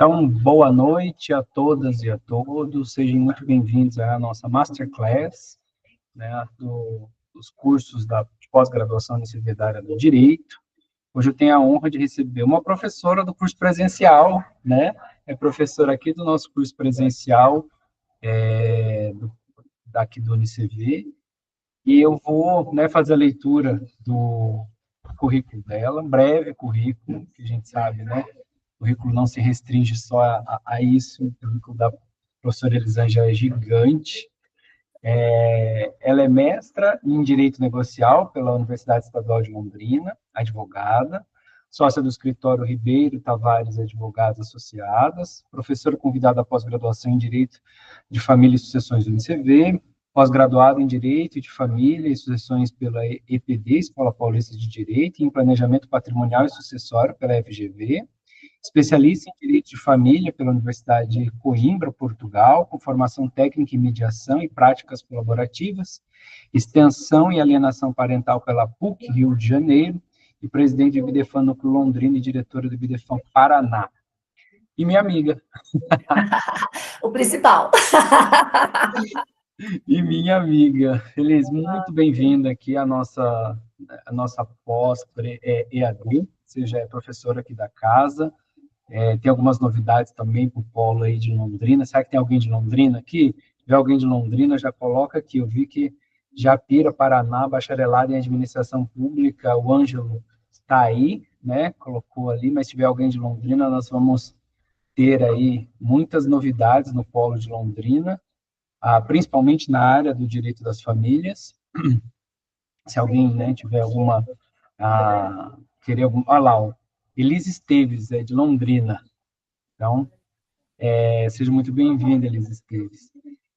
Então, boa noite a todas e a todos, sejam muito bem-vindos à nossa Masterclass, né, dos cursos de pós-graduação em da área do Direito. Hoje eu tenho a honra de receber uma professora do curso presencial, né, é professora aqui do nosso curso presencial, daqui do UniCV, e eu vou, né, fazer a leitura do currículo dela, um breve currículo, que a gente sabe, né, o currículo não se restringe só a isso, o currículo da professora Elisângela é gigante. Ela é mestra em Direito Negocial pela Universidade Estadual de Londrina, advogada, sócia do escritório Ribeiro Tavares Advogados Associadas, professora convidada à pós-graduação em Direito de Família e Sucessões do UniCV, pós-graduada em Direito de Família e Sucessões pela EPD, Escola Paulista de Direito, e em Planejamento Patrimonial e Sucessório pela FGV, especialista em Direito de Família pela Universidade de Coimbra, Portugal, com formação técnica em mediação e práticas colaborativas, extensão e alienação parental pela PUC, Rio de Janeiro, e presidente do Bidefam Núcleo Londrina e diretora do Bidefam Paraná. E minha amiga. O principal. E minha amiga. Elis, muito bem-vinda aqui à nossa pós-EAD, você já é professora aqui da casa. Tem algumas novidades também para o polo aí de Londrina. Será que tem alguém de Londrina aqui? Se tiver alguém de Londrina, já coloca aqui. Eu vi que Japira, Paraná, bacharelado em Administração Pública, o Ângelo está aí, né? Colocou ali, mas se tiver alguém de Londrina, nós vamos ter aí muitas novidades no polo de Londrina, principalmente na área do direito das famílias. Se alguém, né, tiver alguma... querer algum... Olha lá, ó. Elise Esteves, é de Londrina. Então, seja muito bem-vinda, Elise Esteves.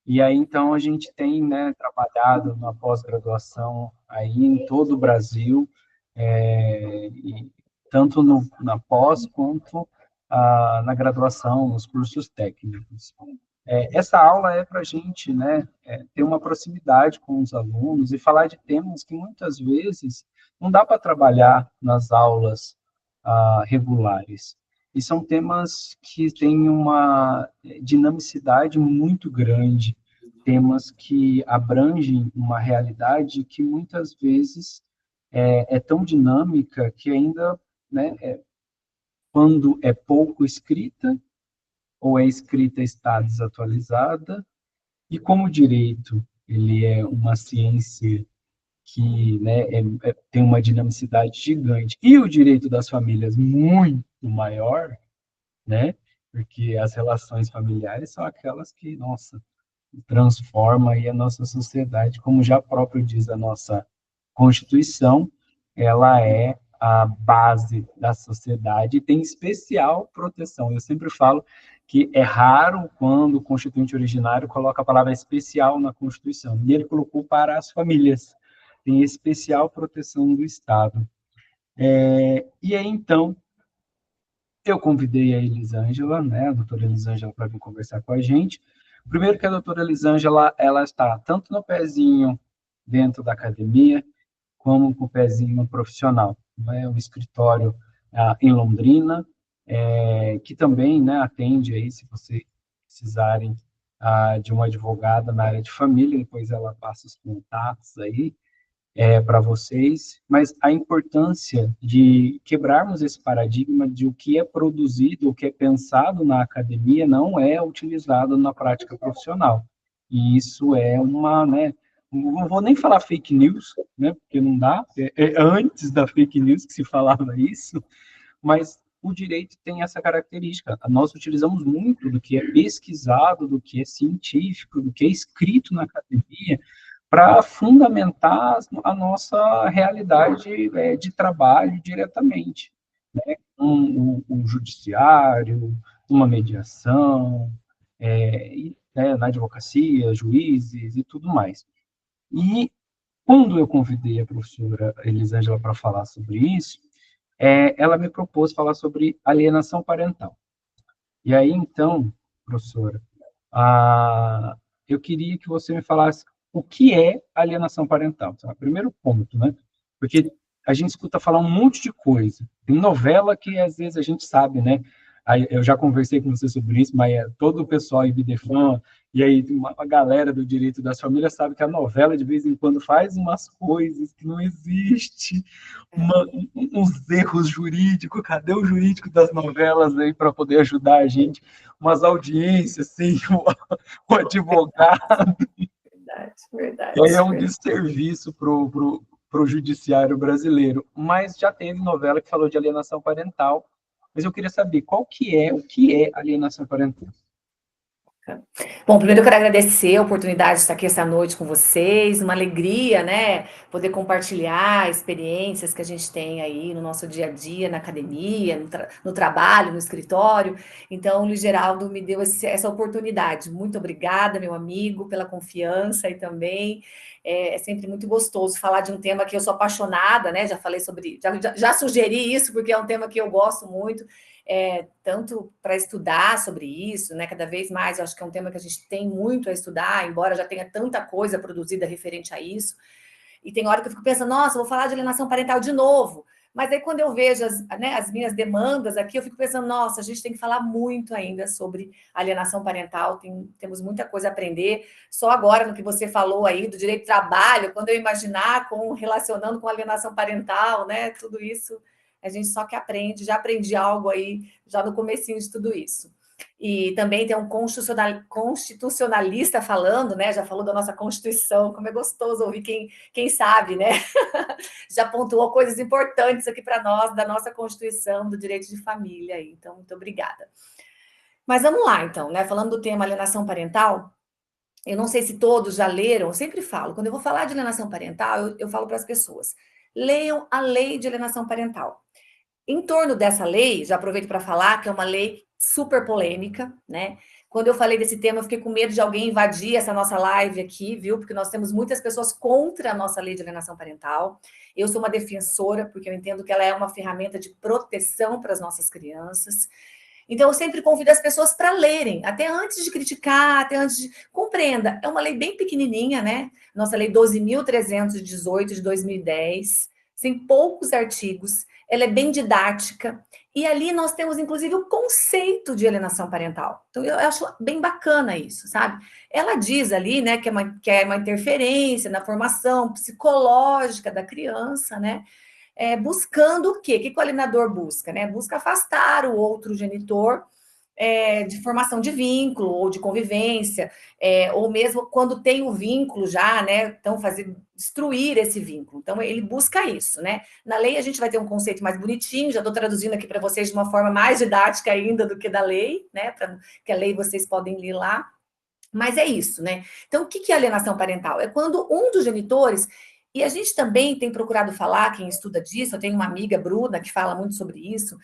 E aí, então, a gente tem, né, trabalhado na pós-graduação aí em todo o Brasil, tanto na pós quanto na graduação, nos cursos técnicos. Essa aula é para a gente, né, ter uma proximidade com os alunos e falar de temas que muitas vezes não dá para trabalhar nas aulas regulares. E são temas que têm uma dinamicidade muito grande, temas que abrangem uma realidade que muitas vezes é tão dinâmica que ainda, né, quando é pouco escrita, ou é escrita está desatualizada, e como o direito ele é uma ciência que, né, tem uma dinamicidade gigante, e o direito das famílias muito maior, né, porque as relações familiares são aquelas que, nossa, transformam aí a nossa sociedade, como já próprio diz a nossa Constituição, ela é a base da sociedade e tem especial proteção. Eu sempre falo que é raro quando o constituinte originário coloca a palavra especial na Constituição, e ele colocou para as famílias, tem especial proteção do Estado. E aí, então, eu convidei a Elisângela, né, a doutora Elisângela, para vir conversar com a gente. Primeiro que a doutora Elisângela, ela está tanto no pezinho dentro da academia, como com o pezinho profissional. É um escritório em Londrina, que também, né, atende aí, se vocês precisarem de uma advogada na área de família, depois ela passa os contatos aí, para vocês, mas a importância de quebrarmos esse paradigma de o que é produzido, o que é pensado na academia não é utilizado na prática profissional. E isso é uma, né, não vou nem falar fake news, né, porque não dá, antes da fake news que se falava isso, mas o direito tem essa característica. Nós utilizamos muito do que é pesquisado, do que é científico, do que é escrito na academia, para fundamentar a nossa realidade de trabalho diretamente, né? Um judiciário, uma mediação, na advocacia, juízes e tudo mais. E quando eu convidei a professora Elisângela para falar sobre isso, ela me propôs falar sobre alienação parental. E aí, então, professora, eu queria que você me falasse o que é alienação parental. Tá? Primeiro ponto, né? Porque a gente escuta falar um monte de coisa. Tem novela que, às vezes, a gente sabe, né? Aí, eu já conversei com você sobre isso, mas todo o pessoal IBDFAN, e aí uma galera do direito das famílias sabe que a novela, de vez em quando, faz umas coisas que não existem, uns erros jurídicos. Cadê o jurídico das novelas aí para poder ajudar a gente? Umas audiências, assim, o advogado. Verdade, E aí é verdade, um verdade. desserviço pro judiciário brasileiro. Mas já teve novela que falou de alienação parental, mas eu queria saber o que é alienação parental? Bom, primeiro eu quero agradecer a oportunidade de estar aqui essa noite com vocês, uma alegria, né, poder compartilhar experiências que a gente tem aí no nosso dia a dia, na academia, no trabalho, no escritório. Então, o Luiz Geraldo me deu essa oportunidade. Muito obrigada, meu amigo, pela confiança e também é sempre muito gostoso falar de um tema que eu sou apaixonada, né? Já falei sobre, já sugeri isso, porque é um tema que eu gosto muito, tanto para estudar sobre isso, né? Cada vez mais, eu acho que é um tema que a gente tem muito a estudar, embora já tenha tanta coisa produzida referente a isso. E tem hora que eu fico pensando, nossa, vou falar de alienação parental de novo. Mas aí, quando eu vejo as minhas demandas aqui, eu fico pensando, nossa, a gente tem que falar muito ainda sobre alienação parental, temos muita coisa a aprender. Só agora, no que você falou aí do direito do trabalho, quando eu imaginar relacionando com alienação parental, né? Tudo isso, a gente só que aprende, já aprendi algo aí, já no comecinho de tudo isso. E também tem um constitucionalista falando, né? Já falou da nossa Constituição, como é gostoso ouvir quem sabe, né? Já pontuou coisas importantes aqui para nós, da nossa Constituição, do direito de família. Então, muito obrigada. Mas vamos lá, então, né? Falando do tema alienação parental, eu não sei se todos já leram, eu sempre falo, quando eu vou falar de alienação parental, eu falo para as pessoas, leiam a lei de alienação parental. Em torno dessa lei, já aproveito para falar que é uma lei super polêmica, né? Quando eu falei desse tema, eu fiquei com medo de alguém invadir essa nossa live aqui, viu? Porque nós temos muitas pessoas contra a nossa lei de alienação parental. Eu sou uma defensora, porque eu entendo que ela é uma ferramenta de proteção para as nossas crianças. Então, eu sempre convido as pessoas para lerem, até antes de criticar, até antes de. Compreenda, é uma lei bem pequenininha, né? Nossa lei 12.318 de 2010, tem poucos artigos, ela é bem didática, e ali nós temos, inclusive, o conceito de alienação parental. Então, eu acho bem bacana isso, sabe? Ela diz ali, né, que é uma interferência na formação psicológica da criança, né? Buscando o quê? O que o alienador busca? Né? Busca afastar o outro genitor de formação de vínculo ou de convivência, ou mesmo quando tem o vínculo já, né? Então, destruir esse vínculo. Então, ele busca isso, né? Na lei, a gente vai ter um conceito mais bonitinho, já estou traduzindo aqui para vocês de uma forma mais didática ainda do que da lei, né? Para que a lei vocês podem ler lá. Mas é isso, né? Então, o que é alienação parental? É quando um dos genitores, e a gente também tem procurado falar, quem estuda disso, eu tenho uma amiga, Bruna, que fala muito sobre isso,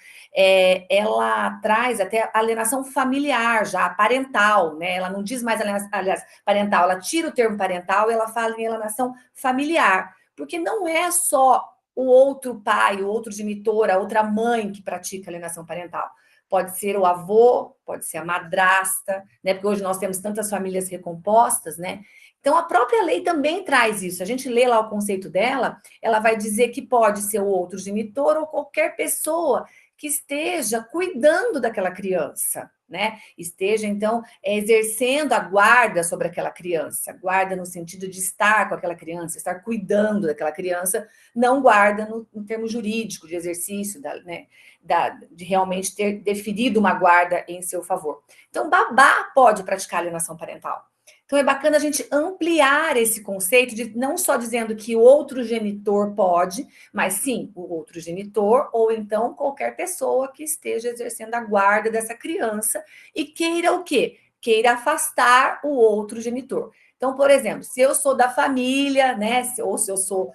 ela traz até alienação familiar já, parental, né? Ela não diz mais alienação, aliás, parental, ela tira o termo parental e ela fala em alienação familiar, porque não é só o outro pai, o outro genitor, a outra mãe que pratica alienação parental. Pode ser o avô, pode ser a madrasta, né? Porque hoje nós temos tantas famílias recompostas, né? Então, a própria lei também traz isso. A gente lê lá o conceito dela, ela vai dizer que pode ser o outro genitor ou qualquer pessoa que esteja cuidando daquela criança, né? Esteja, então, exercendo a guarda sobre aquela criança. Guarda no sentido de estar com aquela criança, estar cuidando daquela criança, não guarda no termo jurídico de exercício, né? De realmente ter deferido uma guarda em seu favor. Então, babá pode praticar alienação parental. Então, é bacana a gente ampliar esse conceito de não só dizendo que o outro genitor pode, mas sim, o outro genitor ou então qualquer pessoa que esteja exercendo a guarda dessa criança e queira o quê? Queira afastar o outro genitor. Então, por exemplo, se eu sou da família, né, ou se eu sou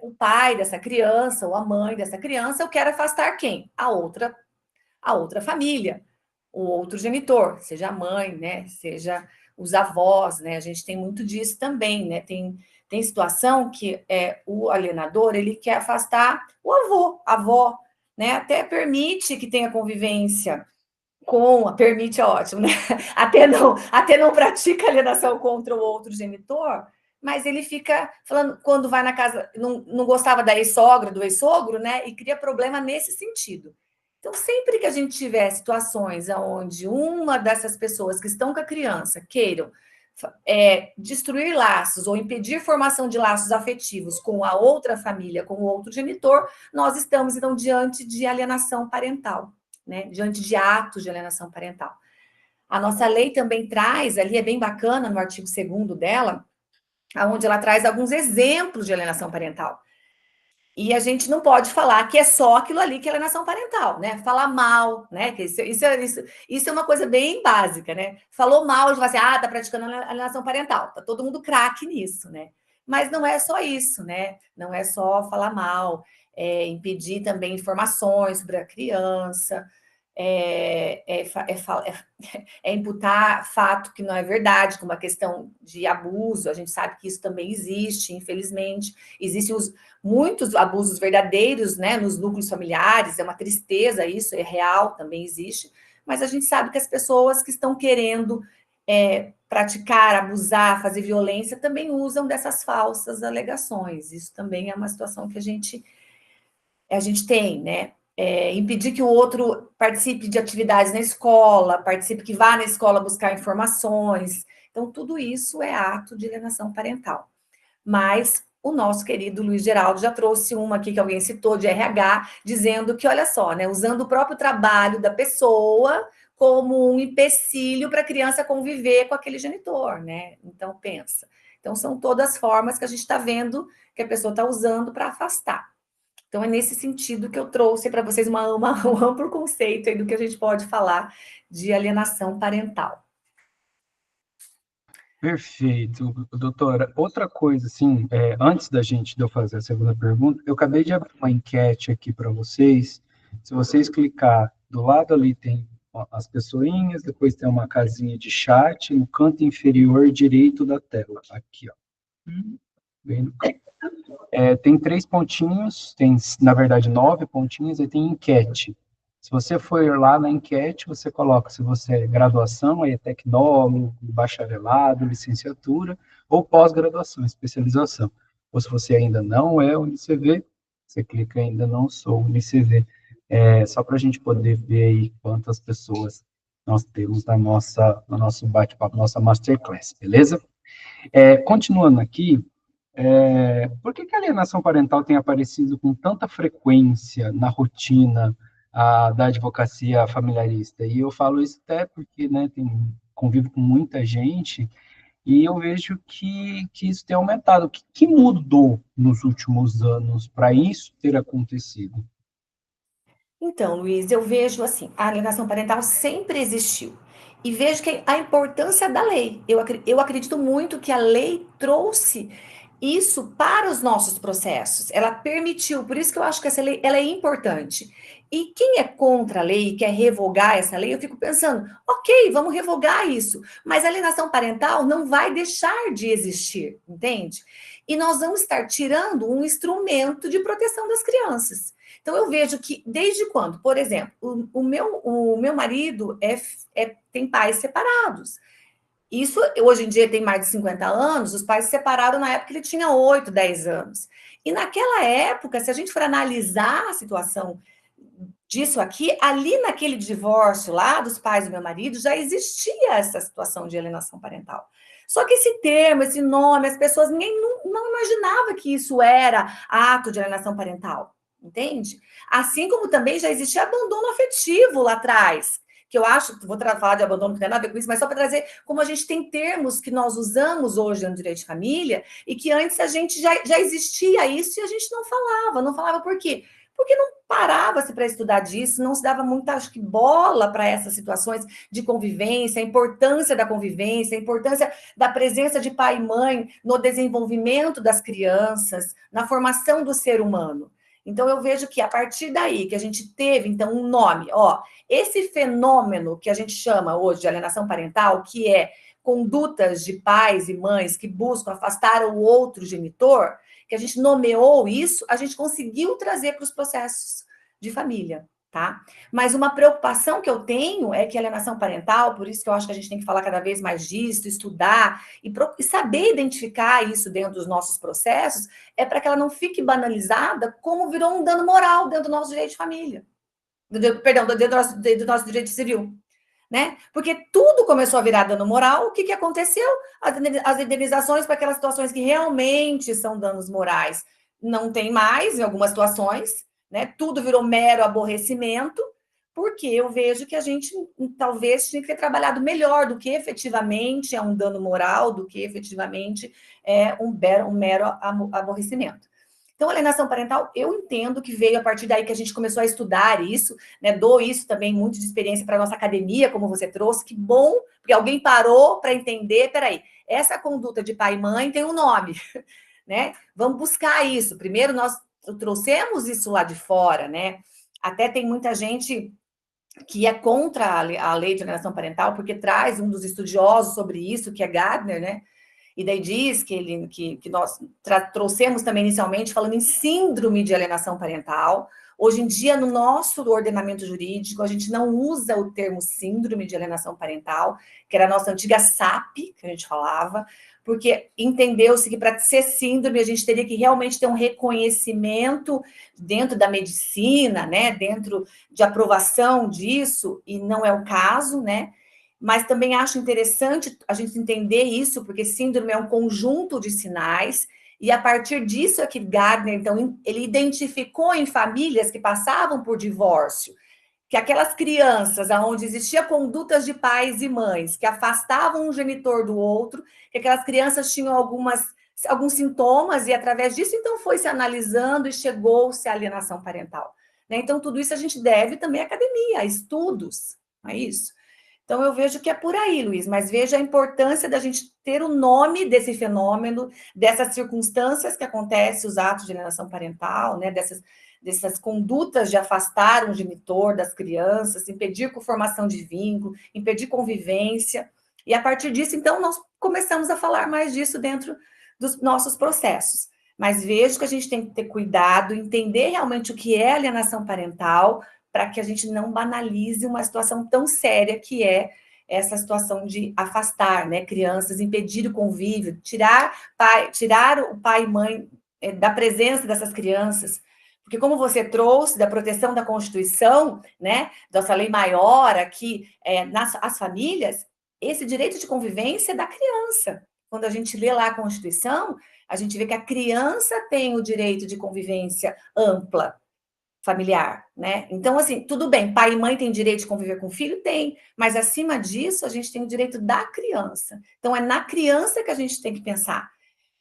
o pai dessa criança ou a mãe dessa criança, eu quero afastar quem? A outra família, o outro genitor, seja a mãe, né? Seja os avós, né? A gente tem muito disso também, né? Tem situação que o alienador ele quer afastar o avô, a avó, né? Até permite que tenha convivência permite é ótimo, né? Até não pratica alienação contra o outro genitor, mas ele fica falando, quando vai na casa, não gostava da ex-sogra, do ex-sogro, né? E cria problema nesse sentido. Então, sempre que a gente tiver situações onde uma dessas pessoas que estão com a criança queiram destruir laços ou impedir formação de laços afetivos com a outra família, com o outro genitor, nós estamos, então, diante de alienação parental, né? Diante de atos de alienação parental. A nossa lei também traz, ali é bem bacana, no artigo 2º dela, onde ela traz alguns exemplos de alienação parental. E a gente não pode falar que é só aquilo ali que é alienação parental, né? Falar mal, né? Que isso é uma coisa bem básica, né? Falou mal, a gente vai assim, tá praticando alienação parental. Tá todo mundo craque nisso, né? Mas não é só isso, né? Não é só falar mal, impedir também informações sobre a criança, imputar fato que não é verdade, como a questão de abuso. A gente sabe que isso também existe, infelizmente. Existem muitos abusos verdadeiros, né, nos núcleos familiares, é uma tristeza isso, é real, também existe, mas a gente sabe que as pessoas que estão querendo praticar, abusar, fazer violência, também usam dessas falsas alegações. Isso também é uma situação que a gente tem, né? Impedir que o outro participe de atividades na escola, que vá na escola buscar informações. Então, tudo isso é ato de alienação parental. Mas o nosso querido Luiz Geraldo já trouxe uma aqui que alguém citou de RH, dizendo que, olha só, né, usando o próprio trabalho da pessoa como um empecilho para a criança conviver com aquele genitor, né? Então, pensa. Então, são todas formas que a gente está vendo que a pessoa está usando para afastar. Então, é nesse sentido que eu trouxe para vocês um amplo conceito aí do que a gente pode falar de alienação parental. Perfeito, doutora. Outra coisa, assim, antes de eu fazer a segunda pergunta, eu acabei de abrir uma enquete aqui para vocês. Se vocês clicar do lado ali tem as pessoinhas, depois tem uma casinha de chat no canto inferior direito da tela. Aqui, ó. Bem no canto. Tem 3 pontinhos, tem, na verdade, 9 pontinhos, e tem enquete. Se você for lá na enquete, você coloca se você é graduação, aí é tecnólogo, bacharelado, licenciatura, ou pós-graduação, especialização. Ou se você ainda não é UniCV, você clica em ainda não sou UniCV. Só para a gente poder ver aí quantas pessoas nós temos no nosso bate-papo, nossa masterclass, beleza? Continuando aqui, por que a alienação parental tem aparecido com tanta frequência na rotina da advocacia familiarista? E eu falo isso até porque, né, convivo com muita gente e eu vejo que isso tem aumentado. O que mudou nos últimos anos para isso ter acontecido? Então, Luiz, eu vejo assim, a alienação parental sempre existiu. E vejo que a importância da lei. Eu acredito muito que a lei trouxe isso para os nossos processos. Ela permitiu, por isso que eu acho que essa lei ela é importante. E quem é contra a lei e quer revogar essa lei, eu fico pensando, ok, vamos revogar isso. Mas a alienação parental não vai deixar de existir, entende? E nós vamos estar tirando um instrumento de proteção das crianças. Então, eu vejo que, desde quando, por exemplo, o meu marido tem pais separados. Isso, hoje em dia, tem mais de 50 anos, os pais se separaram na época que ele tinha 8, 10 anos. E naquela época, se a gente for analisar a situação disso aqui, ali naquele divórcio lá dos pais do meu marido, já existia essa situação de alienação parental. Só que esse termo, esse nome, as pessoas ninguém não imaginava que isso era ato de alienação parental, entende? Assim como também já existia abandono afetivo lá atrás, que eu acho, vou falar de abandono que não tem nada a ver com isso, mas só para trazer como a gente tem termos que nós usamos hoje no direito de família e que antes a gente já existia isso e a gente não falava por quê? Porque não parava-se para estudar disso, não se dava muita, acho que, bola para essas situações de convivência, a importância da convivência, a importância da presença de pai e mãe no desenvolvimento das crianças, na formação do ser humano. Então, eu vejo que a partir daí que a gente teve, então, um nome, esse fenômeno que a gente chama hoje de alienação parental, que é condutas de pais e mães que buscam afastar o outro genitor, que a gente nomeou isso, a gente conseguiu trazer para os processos de família, tá? Mas uma preocupação que eu tenho é que a alienação parental, por isso que eu acho que a gente tem que falar cada vez mais disso, estudar e saber identificar isso dentro dos nossos processos, é para que ela não fique banalizada como virou um dano moral dentro do nosso direito de família. Perdão, do nosso direito civil, né? Porque tudo começou a virar dano moral. O que aconteceu? As indenizações para aquelas situações que realmente são danos morais não tem mais, em algumas situações, né? Tudo virou mero aborrecimento, porque eu vejo que a gente talvez tinha que ter trabalhado melhor do que efetivamente é um dano moral, do que efetivamente é um mero aborrecimento. Então, alienação parental, eu entendo que veio a partir daí que a gente começou a estudar isso, né? Dou isso também muito de experiência para a nossa academia, como você trouxe, que bom, porque alguém parou para entender, peraí, essa conduta de pai e mãe tem um nome, né? Vamos buscar isso. Primeiro, nós trouxemos isso lá de fora, né? Até tem muita gente que é contra a lei de alienação parental, porque traz um dos estudiosos sobre isso, que é Gardner, né? E daí diz que nós trouxemos também inicialmente falando em síndrome de alienação parental. Hoje em dia, no nosso ordenamento jurídico, a gente não usa o termo síndrome de alienação parental, que era a nossa antiga SAP, que a gente falava, porque entendeu-se que para ser síndrome, a gente teria que realmente ter um reconhecimento dentro da medicina, né, dentro de aprovação disso, e não é o caso, né? Mas também acho interessante a gente entender isso, porque síndrome é um conjunto de sinais, e a partir disso é que Gardner, então, ele identificou em famílias que passavam por divórcio, que aquelas crianças onde existia condutas de pais e mães que afastavam um genitor do outro, que aquelas crianças tinham alguns sintomas, e através disso, então, foi se analisando e chegou-se à alienação parental. Né? Então, tudo isso a gente deve também à academia, a estudos, não é isso? Então, eu vejo que é por aí, Luiz, mas veja a importância da gente ter o nome desse fenômeno, dessas circunstâncias que acontecem, os atos de alienação parental, né, dessas condutas de afastar um genitor das crianças, impedir com formação de vínculo, impedir convivência, e a partir disso, então, nós começamos a falar mais disso dentro dos nossos processos. Mas vejo que a gente tem que ter cuidado, entender realmente o que é alienação parental, para que a gente não banalize uma situação tão séria que é essa situação de afastar, né, crianças, impedir o convívio, tirar o pai e mãe da presença dessas crianças, porque como você trouxe da proteção da Constituição, né, dessa lei maior aqui nas famílias, esse direito de convivência é da criança. Quando a gente lê lá a Constituição, a gente vê que a criança tem o direito de convivência ampla, familiar, né? Então, assim, tudo bem, pai e mãe têm direito de conviver com o filho? Tem, mas acima disso, a gente tem o direito da criança. Então, é na criança que a gente tem que pensar.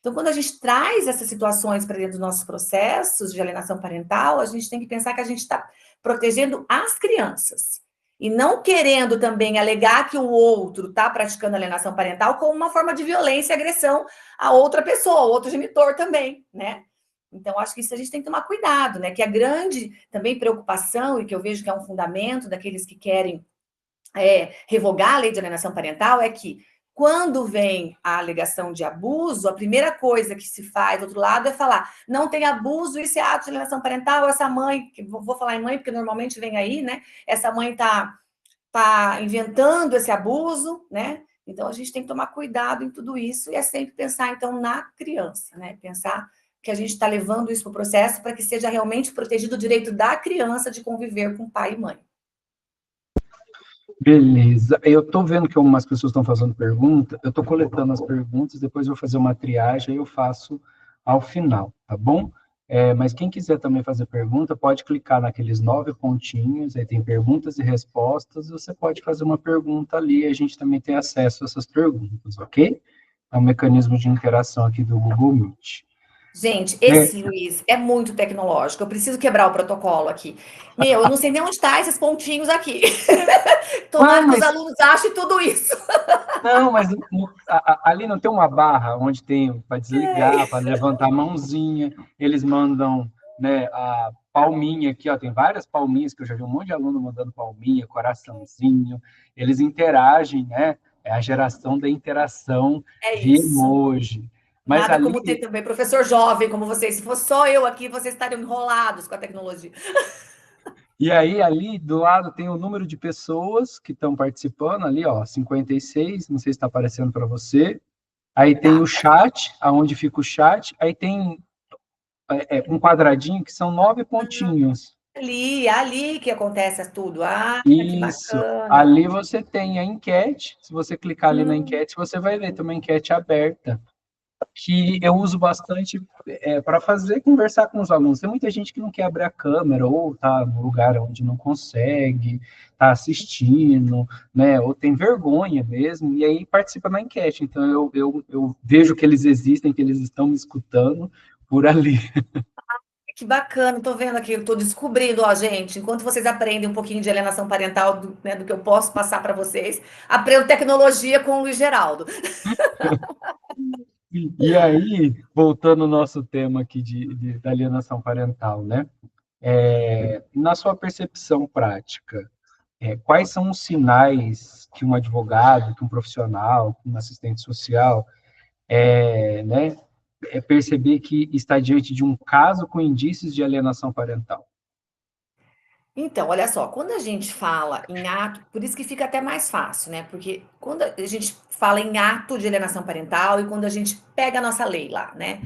Então, quando a gente traz essas situações para dentro dos nossos processos de alienação parental, a gente tem que pensar que a gente está protegendo as crianças. E não querendo também alegar que o outro está praticando alienação parental como uma forma de violência e agressão a outra pessoa, ao outro genitor também, né? Então, acho que isso a gente tem que tomar cuidado, né? Que a grande também preocupação, e que eu vejo que é um fundamento daqueles que querem revogar a lei de alienação parental, é que quando vem a alegação de abuso, a primeira coisa que se faz do outro lado é falar, não tem abuso, isso é ato de alienação parental, essa mãe, vou falar em mãe, porque normalmente vem aí, né? Essa mãe está inventando esse abuso, né? Então, a gente tem que tomar cuidado em tudo isso, e é sempre pensar, então, na criança, né? Pensar que a gente está levando isso para o processo para que seja realmente protegido o direito da criança de conviver com pai e mãe. Beleza. Eu estou vendo que algumas pessoas estão fazendo pergunta, eu estou coletando as perguntas, depois eu vou fazer uma triagem, aí eu faço ao final, tá bom? Mas quem quiser também fazer pergunta, pode clicar naqueles 9 pontinhos, aí tem perguntas e respostas, você pode fazer uma pergunta ali, e a gente também tem acesso a essas perguntas, ok? É um mecanismo de interação aqui do Google Meet. Gente, esse Luiz é muito tecnológico. Eu preciso quebrar o protocolo aqui. Meu, eu não sei nem onde estão esses pontinhos aqui. Tomara que os alunos achem tudo isso. Não, mas ali não tem uma barra onde tem para desligar, para levantar a mãozinha. Eles mandam, né, a palminha aqui, ó, tem várias palminhas que eu já vi um monte de aluno mandando palminha, coraçãozinho. Eles interagem, né? É a geração da interação de emoji. Mas Nada ali, como ter também professor jovem como vocês. Se fosse só eu aqui, vocês estariam enrolados com a tecnologia. e aí, ali do lado tem o número de pessoas que estão participando, ali, ó, 56, não sei se está aparecendo para você. Aí tem o chat, aonde fica o chat, aí tem um quadradinho que são 9 pontinhos. Ali que acontece tudo. Ah, que Isso. bacana. Ali você tem a enquete. Se você clicar ali na Hum. enquete, você vai ver, tem uma enquete aberta que eu uso bastante para fazer conversar com os alunos. Tem muita gente que não quer abrir a câmera, ou está no lugar onde não consegue, está assistindo, né? Ou tem vergonha mesmo, e aí participa na enquete. Então eu vejo que eles existem, que eles estão me escutando por ali. Que bacana, estou vendo aqui, estou descobrindo, ó, gente, enquanto vocês aprendem um pouquinho de alienação parental, né, do que eu posso passar para vocês, aprendo tecnologia com o Luiz Geraldo. E aí, voltando ao nosso tema aqui da alienação parental, né? Na sua percepção prática, quais são os sinais que um advogado, que um profissional, que um assistente social, né, perceber que está diante de um caso com indícios de alienação parental? Então, olha só, quando a gente fala em ato, por isso que fica até mais fácil, né? Porque quando a gente fala em ato de alienação parental e quando a gente pega a nossa lei lá, né?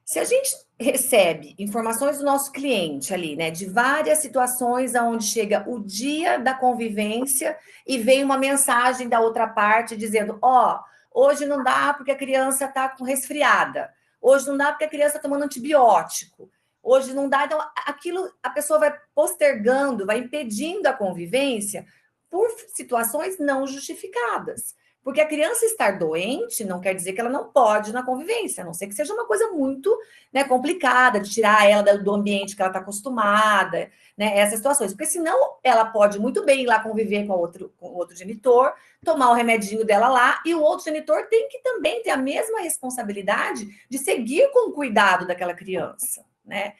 Se a gente recebe informações do nosso cliente ali, né, de várias situações aonde chega o dia da convivência e vem uma mensagem da outra parte dizendo: ó, hoje não dá porque a criança está com resfriada, hoje não dá porque a criança está tomando antibiótico, hoje não dá. Então, aquilo a pessoa vai postergando, vai impedindo a convivência por situações não justificadas. Porque a criança estar doente não quer dizer que ela não pode na convivência, a não ser que seja uma coisa muito, né, complicada, de tirar ela do ambiente que ela está acostumada, né, essas situações. Porque senão ela pode muito bem ir lá conviver com o outro genitor, tomar o remedinho dela lá, e o outro genitor tem que também ter a mesma responsabilidade de seguir com o cuidado daquela criança, né?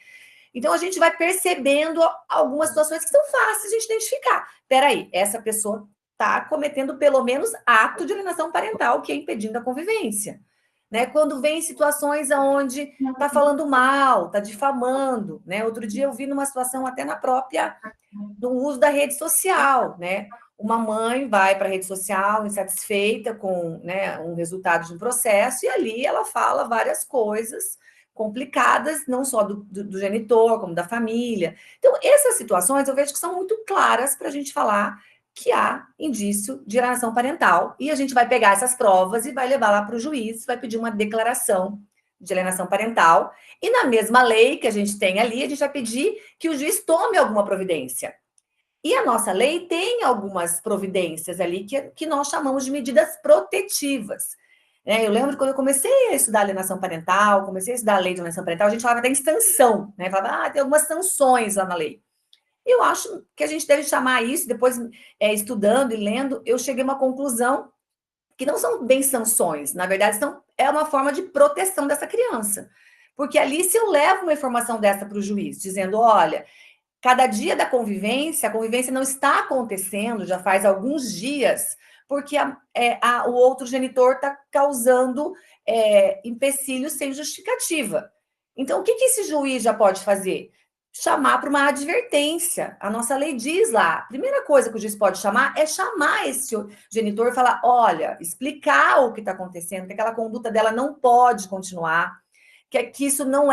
Então a gente vai percebendo algumas situações que são fáceis de identificar. Peraí, essa pessoa está cometendo pelo menos ato de alienação parental, que é impedindo a convivência. Né? Quando vem situações onde está falando mal, está difamando. Né? Outro dia eu vi numa situação até na própria, no uso da rede social, né? Uma mãe vai para a rede social insatisfeita com, né, um resultado de um processo e ali ela fala várias coisas complicadas, não só do genitor, como da família. Então, essas situações eu vejo que são muito claras para a gente falar que há indício de alienação parental e a gente vai pegar essas provas e vai levar lá para o juiz, vai pedir uma declaração de alienação parental e na mesma lei que a gente tem ali, a gente vai pedir que o juiz tome alguma providência. E a nossa lei tem algumas providências ali que nós chamamos de medidas protetivas. Eu lembro quando eu comecei a estudar alienação parental, comecei a estudar a lei de alienação parental, a gente falava até em sanção, né? Falava, tem algumas sanções lá na lei. Eu acho que a gente deve chamar isso, depois estudando e lendo, eu cheguei a uma conclusão que não são bem sanções, na verdade, é uma forma de proteção dessa criança. Porque ali, se eu levo uma informação dessa para o juiz, dizendo, olha, cada dia da convivência, a convivência não está acontecendo, já faz alguns dias, porque o outro genitor está causando empecilhos sem justificativa. Então, o que esse juiz já pode fazer? Chamar para uma advertência. A nossa lei diz lá, a primeira coisa que o juiz pode chamar é chamar esse genitor e falar, olha, explicar o que está acontecendo, que aquela conduta dela não pode continuar, que isso não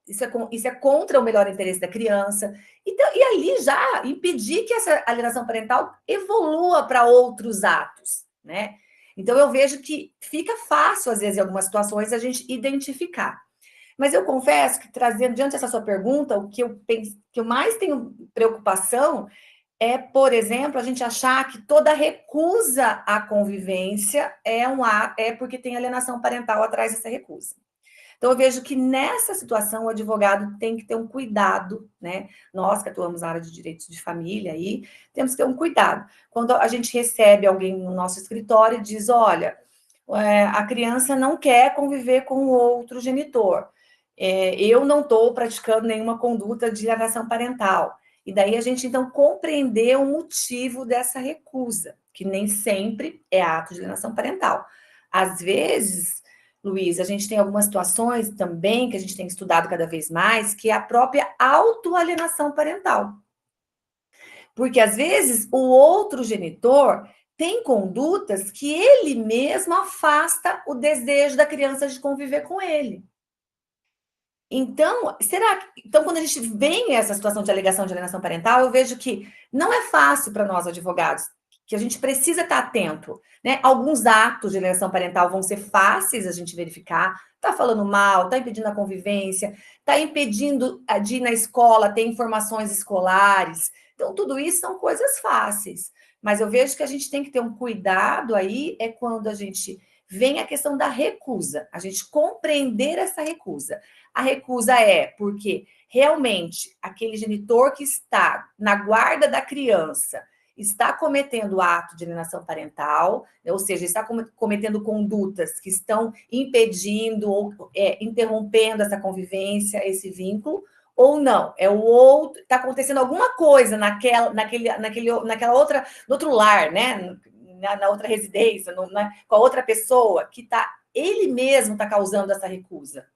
isso é contra o melhor interesse da criança. Então, e ali já impedir que essa alienação parental evolua para outros atos, né? Então, eu vejo que fica fácil, às vezes, em algumas situações, a gente identificar. Mas eu confesso que, trazendo diante dessa sua pergunta, o que que eu mais tenho preocupação é, por exemplo, a gente achar que toda recusa à convivência é porque tem alienação parental atrás dessa recusa. Então, eu vejo que nessa situação o advogado tem que ter um cuidado, né? Nós que atuamos na área de direitos de família aí, temos que ter um cuidado. Quando a gente recebe alguém no nosso escritório e diz, olha, a criança não quer conviver com o outro genitor, eu não estou praticando nenhuma conduta de alienação parental. E daí a gente, então, compreender o motivo dessa recusa, que nem sempre é ato de alienação parental. Às vezes, Luiz, a gente tem algumas situações também que a gente tem estudado cada vez mais, que é a própria autoalienação parental. Porque, às vezes, o outro genitor tem condutas que ele mesmo afasta o desejo da criança de conviver com ele. Então, então, quando a gente vem essa situação de alegação de alienação parental, eu vejo que não é fácil para nós advogados, que a gente precisa estar atento, né? Alguns atos de alienação parental vão ser fáceis a gente verificar, tá falando mal, tá impedindo a convivência, tá impedindo de ir na escola, ter informações escolares. Então, tudo isso são coisas fáceis. Mas eu vejo que a gente tem que ter um cuidado aí, é quando a gente vem a questão da recusa, a gente compreender essa recusa. A recusa é porque realmente aquele genitor que está na guarda da criança está cometendo ato de alienação parental, ou seja, está cometendo condutas que estão impedindo ou interrompendo essa convivência, esse vínculo, ou não, é o outro, está acontecendo alguma coisa naquela outra, no outro lar, né? Na outra residência, com a outra pessoa, que ele mesmo está causando essa recusa.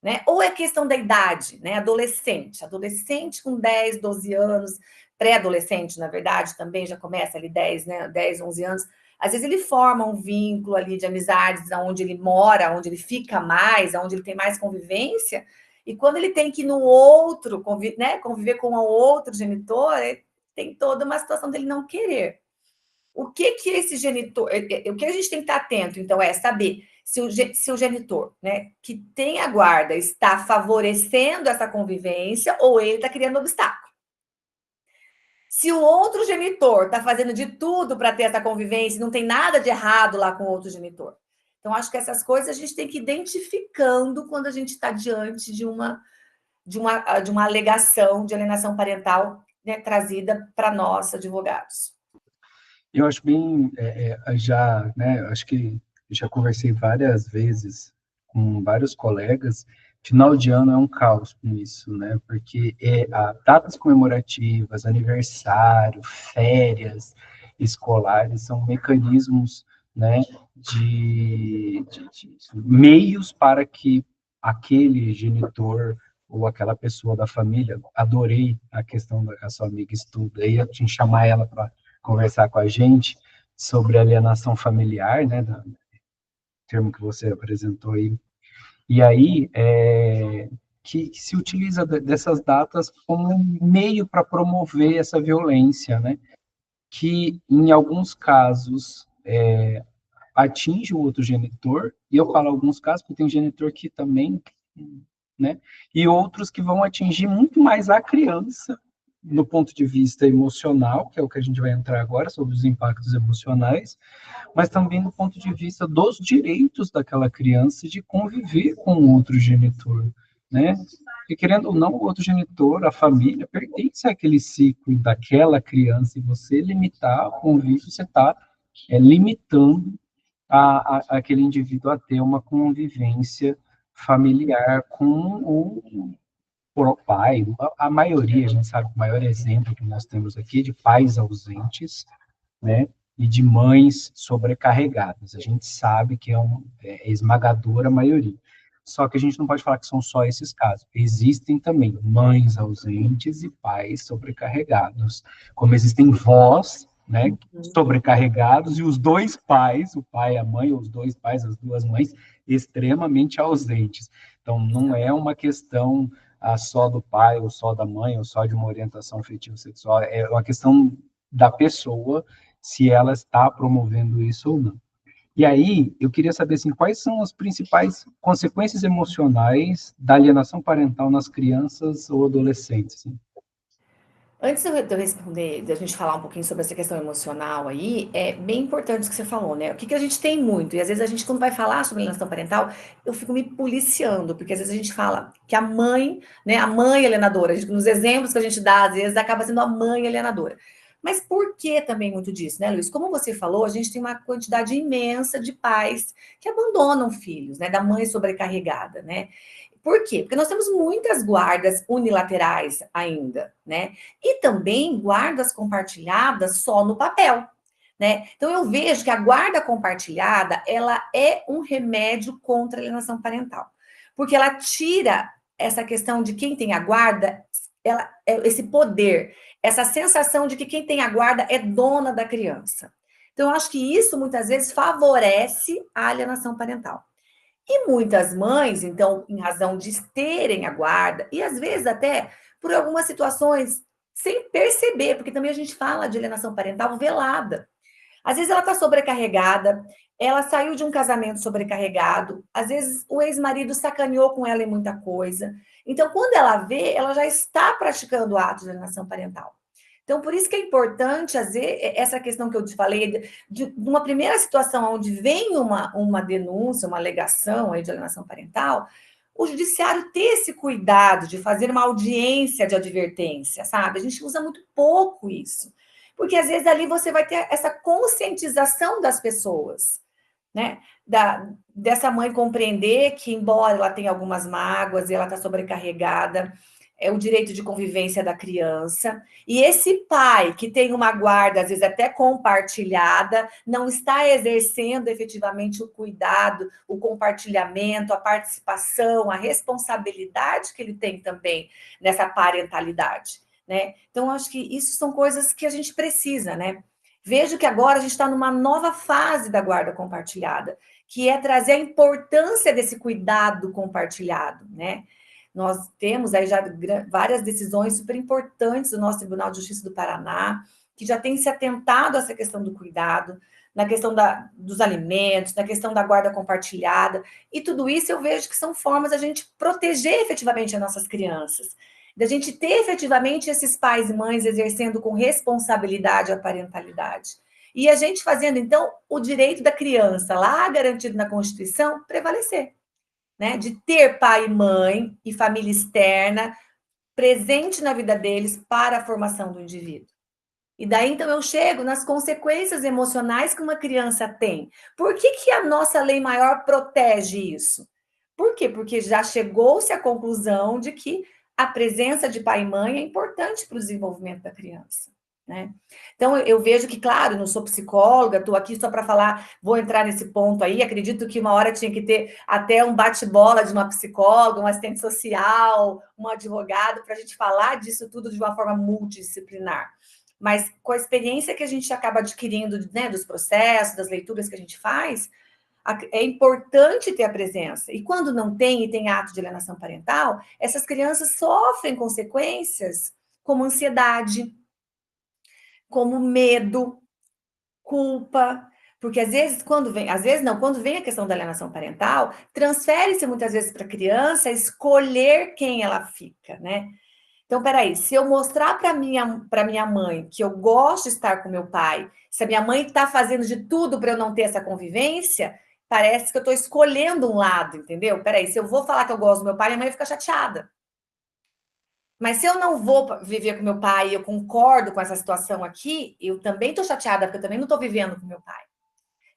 Né? Ou é questão da idade, né? Adolescente com 10, 12 anos, pré-adolescente, na verdade, também já começa ali 10, né? 10, 11 anos. Às vezes ele forma um vínculo ali de amizades onde ele mora, onde ele fica mais, onde ele tem mais convivência, e quando ele tem que ir no outro, conviver com o outro genitor, tem toda uma situação dele não querer. O que esse genitor... O que a gente tem que estar atento, então, é saber se o genitor, né, que tem a guarda está favorecendo essa convivência ou ele está criando obstáculo. Se o outro genitor está fazendo de tudo para ter essa convivência, não tem nada de errado lá com o outro genitor. Então, acho que essas coisas a gente tem que ir identificando quando a gente está diante de uma alegação de alienação parental, né, trazida para nós, advogados. Eu acho bem, né, acho que já conversei várias vezes com vários colegas. Final de ano é um caos com isso, né? Porque datas comemorativas, aniversário, férias escolares são mecanismos, né, de meios para que aquele genitor ou aquela pessoa da família, adorei a questão da sua amiga estuda, aí eu tinha que chamar ela para conversar com a gente sobre alienação familiar, né, termo que você apresentou aí. E aí, que se utiliza dessas datas como um meio para promover essa violência, né, que em alguns casos atinge o outro genitor, e eu falo alguns casos porque tem genitor que também, né, e outros que vão atingir muito mais a criança no ponto de vista emocional, que é o que a gente vai entrar agora, sobre os impactos emocionais, mas também no ponto de vista dos direitos daquela criança de conviver com o outro genitor, né? E querendo ou não, o outro genitor, a família, pertence àquele ciclo daquela criança, e você limitar o convívio, você está limitando aquele indivíduo a ter uma convivência familiar com o pai, a maioria, a gente sabe, o maior exemplo que nós temos aqui é de pais ausentes, né, e de mães sobrecarregadas. A gente sabe que é esmagadora a maioria. Só que a gente não pode falar que são só esses casos. Existem também mães ausentes e pais sobrecarregados. Como existem vós, né, sobrecarregados, e os dois pais, o pai e a mãe, ou os dois pais, as duas mães, extremamente ausentes. Então, não é uma questão só do pai, ou só da mãe, ou só de uma orientação afetivo-sexual, é uma questão da pessoa, se ela está promovendo isso ou não. E aí, eu queria saber, assim, quais são as principais consequências emocionais da alienação parental nas crianças ou adolescentes? Assim? Antes de eu responder, de a gente falar um pouquinho sobre essa questão emocional aí, é bem importante o que você falou, né? O que a gente tem muito, e às vezes a gente, quando vai falar sobre alienação parental, eu fico me policiando, porque às vezes a gente fala que a mãe, né, a mãe alienadora, nos exemplos que a gente dá, às vezes acaba sendo a mãe alienadora. Mas por que também muito disso, né, Luiz? Como você falou, a gente tem uma quantidade imensa de pais que abandonam filhos, né, da mãe sobrecarregada, né? Por quê? Porque nós temos muitas guardas unilaterais ainda, né? E também guardas compartilhadas só no papel, né? Então eu vejo que a guarda compartilhada, ela é um remédio contra a alienação parental, porque ela tira essa questão de quem tem a guarda, esse poder, essa sensação de que quem tem a guarda é dona da criança. Então eu acho que isso muitas vezes favorece a alienação parental. E muitas mães, então, em razão de terem a guarda, e às vezes até por algumas situações sem perceber, porque também a gente fala de alienação parental velada. Às vezes ela está sobrecarregada, ela saiu de um casamento sobrecarregado, às vezes o ex-marido sacaneou com ela em muita coisa. Então, quando ela vê, ela já está praticando atos de alienação parental. Então, por isso que é importante, às vezes, essa questão que eu te falei, de uma primeira situação onde vem uma denúncia, uma alegação aí de alienação parental, o judiciário ter esse cuidado de fazer uma audiência de advertência, sabe? A gente usa muito pouco isso. Porque às vezes ali você vai ter essa conscientização das pessoas, né? Dessa mãe compreender que, embora ela tenha algumas mágoas e ela está sobrecarregada, é o direito de convivência da criança. E esse pai que tem uma guarda, às vezes até compartilhada, não está exercendo efetivamente o cuidado, o compartilhamento, a participação, a responsabilidade que ele tem também nessa parentalidade, né? Então, acho que isso são coisas que a gente precisa, né? Vejo que agora a gente está numa nova fase da guarda compartilhada, que é trazer a importância desse cuidado compartilhado, né? Nós temos aí já várias decisões super importantes do nosso Tribunal de Justiça do Paraná, que já tem se atentado a essa questão do cuidado, na questão dos alimentos, na questão da guarda compartilhada, e tudo isso eu vejo que são formas da gente proteger efetivamente as nossas crianças, da gente ter efetivamente esses pais e mães exercendo com responsabilidade a parentalidade. E a gente fazendo, então, o direito da criança, lá garantido na Constituição, prevalecer, né? De ter pai e mãe e família externa presente na vida deles para a formação do indivíduo. E daí, então, eu chego nas consequências emocionais que uma criança tem. Por que a nossa lei maior protege isso? Por quê? Porque já chegou-se à conclusão de que a presença de pai e mãe é importante para o desenvolvimento da criança, né? Então, eu vejo que, claro, não sou psicóloga, estou aqui só para falar, vou entrar nesse ponto aí, acredito que uma hora tinha que ter até um bate-bola de uma psicóloga, um assistente social, um advogado, para a gente falar disso tudo de uma forma multidisciplinar. Mas com a experiência que a gente acaba adquirindo, né, dos processos, das leituras que a gente faz, é importante ter a presença. E quando não tem, e tem ato de alienação parental, essas crianças sofrem consequências como ansiedade, como medo, culpa, porque às vezes quando vem a questão da alienação parental, transfere-se muitas vezes para a criança escolher quem ela fica, né? Então, peraí, se eu mostrar para minha mãe que eu gosto de estar com meu pai, se a minha mãe está fazendo de tudo para eu não ter essa convivência, parece que eu estou escolhendo um lado, entendeu? Peraí, se eu vou falar que eu gosto do meu pai, minha mãe fica chateada. Mas se eu não vou viver com meu pai e eu concordo com essa situação aqui, eu também estou chateada, porque eu também não estou vivendo com meu pai.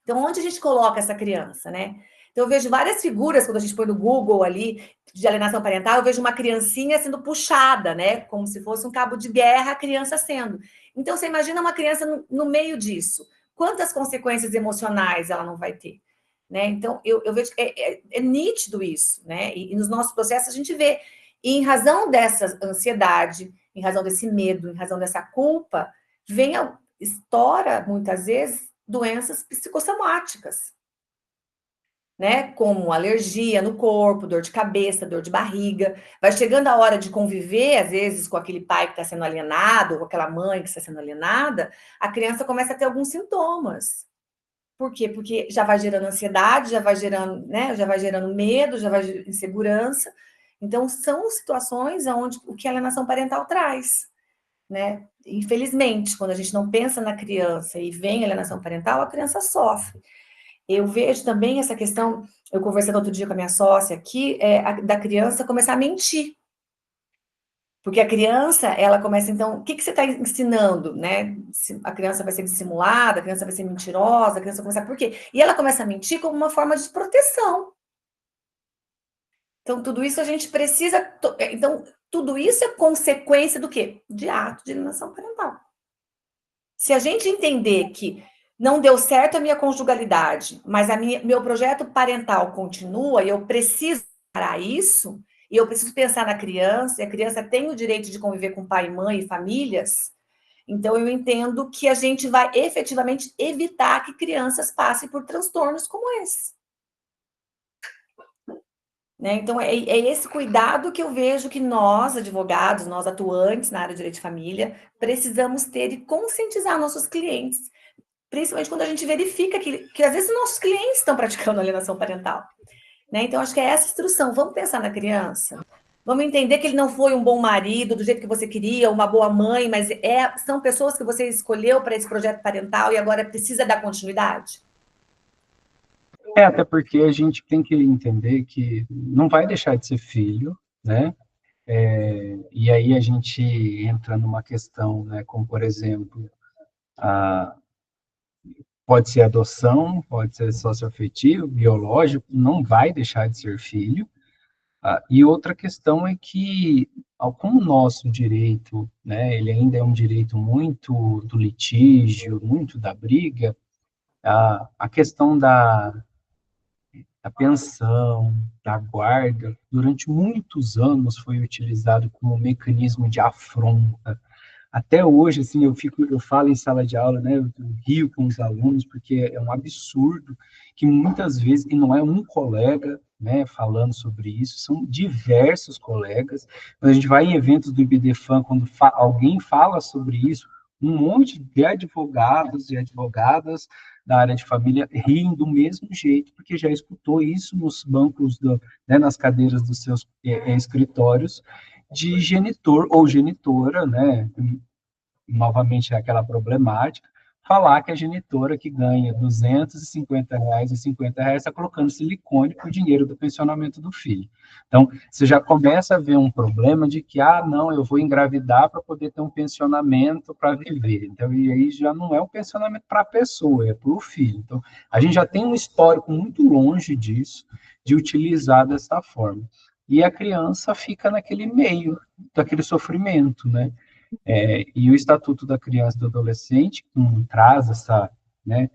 Então, onde a gente coloca essa criança, né? Então, eu vejo várias figuras, quando a gente põe no Google ali, de alienação parental, eu vejo uma criancinha sendo puxada, né? Como se fosse um cabo de guerra, a criança sendo. Então, você imagina uma criança no meio disso. Quantas consequências emocionais ela não vai ter? Né? Então, eu vejo que é nítido isso, né? E nos nossos processos a gente vê. E em razão dessa ansiedade, em razão desse medo, em razão dessa culpa, estoura, muitas vezes, doenças psicossomáticas, né? Como alergia no corpo, dor de cabeça, dor de barriga. Vai chegando a hora de conviver, às vezes, com aquele pai que está sendo alienado, ou com aquela mãe que está sendo alienada, a criança começa a ter alguns sintomas. Por quê? Porque já vai gerando ansiedade, já vai gerando, né? Já vai gerando medo, já vai gerando insegurança. Então, são situações onde o que a alienação parental traz, né? Infelizmente, quando a gente não pensa na criança e vem a alienação parental, a criança sofre. Eu vejo também essa questão, eu conversando outro dia com a minha sócia aqui, da criança começar a mentir. Porque a criança, ela começa, então, o que você está ensinando, né? A criança vai ser dissimulada, a criança vai ser mentirosa, a criança começa, por quê? E ela começa a mentir como uma forma de proteção. Então, tudo isso a gente precisa. Então, tudo isso é consequência do quê? De ato de alienação parental. Se a gente entender que não deu certo a minha conjugalidade, mas meu projeto parental continua e eu preciso para isso, e eu preciso pensar na criança, e a criança tem o direito de conviver com pai, mãe e famílias, então eu entendo que a gente vai efetivamente evitar que crianças passem por transtornos como esse. né? Então, é esse cuidado que eu vejo que nós, advogados, nós atuantes na área de direito de família, precisamos ter e conscientizar nossos clientes, principalmente quando a gente verifica que às vezes nossos clientes estão praticando alienação parental, né? Então, acho que é essa instrução. Vamos pensar na criança. Vamos entender que ele não foi um bom marido, do jeito que você queria, uma boa mãe, mas são pessoas que você escolheu para esse projeto parental e agora precisa dar continuidade. Até porque a gente tem que entender que não vai deixar de ser filho, né? E aí a gente entra numa questão, né, como, por exemplo, pode ser adoção, pode ser socioafetivo, biológico, não vai deixar de ser filho. E outra questão é que, como o nosso direito, né, ele ainda é um direito muito do litígio, muito da briga, a questão da pensão, da guarda, durante muitos anos foi utilizado como mecanismo de afronta. Até hoje, assim, eu falo em sala de aula, né, eu rio com os alunos, porque é um absurdo que muitas vezes, e não é um colega, né, falando sobre isso, são diversos colegas. Quando a gente vai em eventos do IBDFAN, quando alguém fala sobre isso, um monte de advogados e advogadas da área de família riem do mesmo jeito, porque já escutou isso nos bancos, né, nas cadeiras dos seus escritórios, de genitor ou genitora, né, novamente aquela problemática, falar que a genitora que ganha R$ 250 e R$ 50 está colocando silicone com o dinheiro do pensionamento do filho. Então, você já começa a ver um problema de que, não, eu vou engravidar para poder ter um pensionamento para viver. Então, e aí já não é um pensionamento para a pessoa, é para o filho. Então, a gente já tem um histórico muito longe disso, de utilizar dessa forma. E a criança fica naquele meio, daquele sofrimento, né? E o Estatuto da Criança e do Adolescente traz essa, né,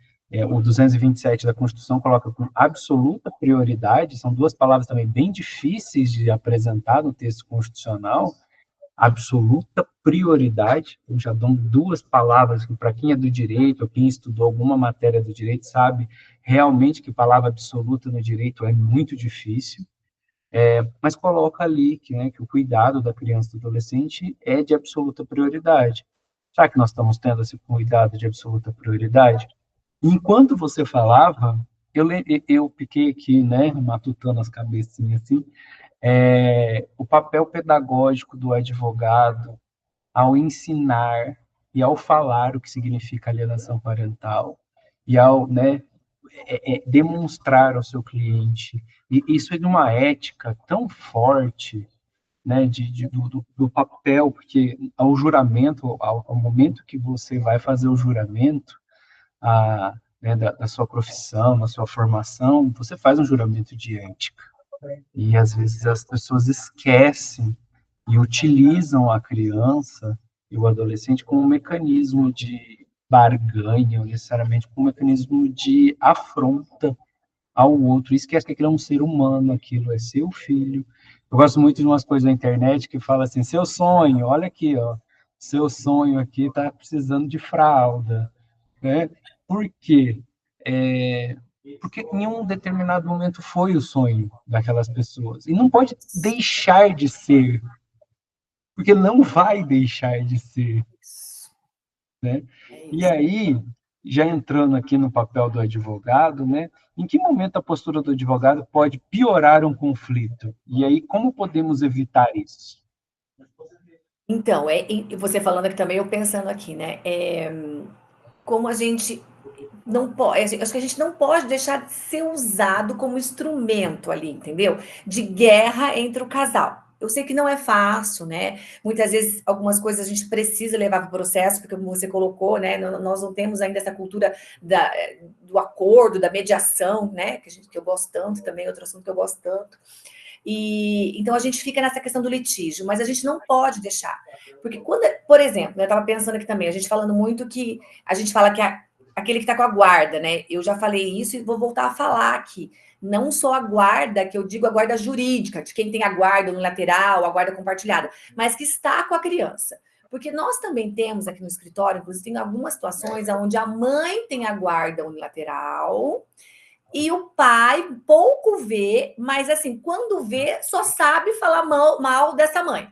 o 227 da Constituição coloca com absoluta prioridade, são duas palavras também bem difíceis de apresentar no texto constitucional, absoluta prioridade, eu já dou duas palavras que para quem é do direito, ou quem estudou alguma matéria do direito, sabe realmente que palavra absoluta no direito é muito difícil, mas coloca ali que, né, que o cuidado da criança e do adolescente é de absoluta prioridade. Será que nós estamos tendo esse cuidado de absoluta prioridade? Enquanto você falava, eu fiquei aqui, né, matutando as cabecinhas assim, o papel pedagógico do advogado ao ensinar e ao falar o que significa alienação parental, e ao, né, demonstrar ao seu cliente. E isso é de uma ética tão forte, né, do papel, porque ao juramento, ao momento que você vai fazer o juramento, né, da sua profissão, da sua formação, você faz um juramento de ética. E às vezes as pessoas esquecem e utilizam a criança e o adolescente como um mecanismo de barganha, ou necessariamente como um mecanismo de afronta ao outro. Esquece que aquilo é um ser humano, aquilo é seu filho. Eu gosto muito de umas coisas na internet que fala assim, seu sonho, olha aqui, ó, seu sonho aqui está precisando de fralda, né? Por quê? Porque em um determinado momento foi o sonho daquelas pessoas. E não pode deixar de ser, porque não vai deixar de ser, né? E aí, já entrando aqui no papel do advogado, né? Em que momento a postura do advogado pode piorar um conflito? E aí, como podemos evitar isso? Então, você falando aqui também, eu pensando aqui, né? Como a gente não pode, acho que a gente não pode deixar de ser usado como instrumento ali, entendeu? De guerra entre o casal. Eu sei que não é fácil, né? Muitas vezes algumas coisas a gente precisa levar para o processo, porque como você colocou, né? Nós não temos ainda essa cultura do acordo, da mediação, né? Que eu gosto tanto também, outro assunto que eu gosto tanto. E então a gente fica nessa questão do litígio, mas a gente não pode deixar. Porque quando, por exemplo, eu estava pensando aqui também, a gente falando muito que a gente fala que aquele que está com a guarda, né? Eu já falei isso e vou voltar a falar aqui. Não só a guarda, que eu digo a guarda jurídica, de quem tem a guarda unilateral, a guarda compartilhada, mas que está com a criança. Porque nós também temos aqui no escritório, inclusive, tem algumas situações onde a mãe tem a guarda unilateral E o pai pouco vê, mas assim, quando vê, só sabe falar mal dessa mãe.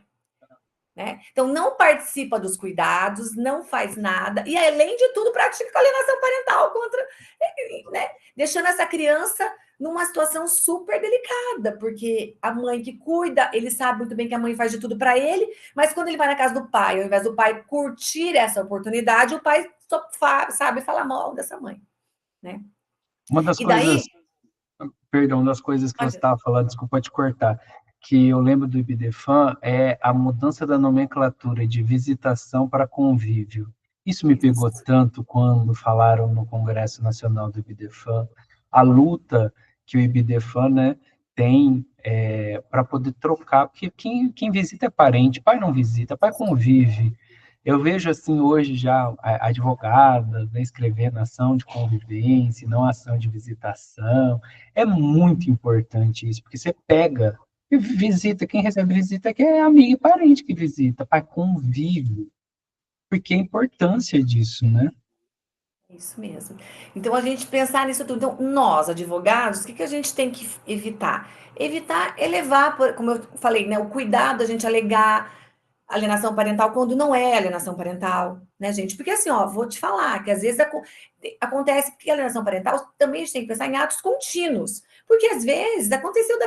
Né? Então, não participa dos cuidados, não faz nada, e além de tudo, pratica alienação parental contra, né? Deixando essa criança numa situação super delicada, porque a mãe que cuida, ele sabe muito bem que a mãe faz de tudo para ele, mas quando ele vai na casa do pai, ao invés do pai curtir essa oportunidade, o pai só sabe falar mal dessa mãe, né? Uma das E daí, coisas, perdão, das coisas que você olha, estava falando, desculpa te cortar, que eu lembro do IBDFAN é a mudança da nomenclatura de visitação para convívio. Isso me pegou isso, tanto quando falaram no Congresso Nacional do IBDFAN, a luta que o IBDFAN, né, tem para poder trocar, porque quem visita é parente, pai não visita, pai convive. Eu vejo assim hoje já advogadas, né, escrevendo ação de convivência, não ação de visitação. É muito importante isso, porque você pega e visita, quem recebe visita que é amigo e parente que visita, para convívio, porque a importância disso, né? isso mesmo. Então, a gente pensar nisso tudo. Então, nós, advogados, o que a gente tem que evitar? Evitar elevar, como eu falei, né, o cuidado, a gente alegar alienação parental quando não é alienação parental, né, gente? Porque assim, ó, vou te falar que às vezes acontece que a alienação parental também a gente tem que pensar em atos contínuos. Porque às vezes aconteceu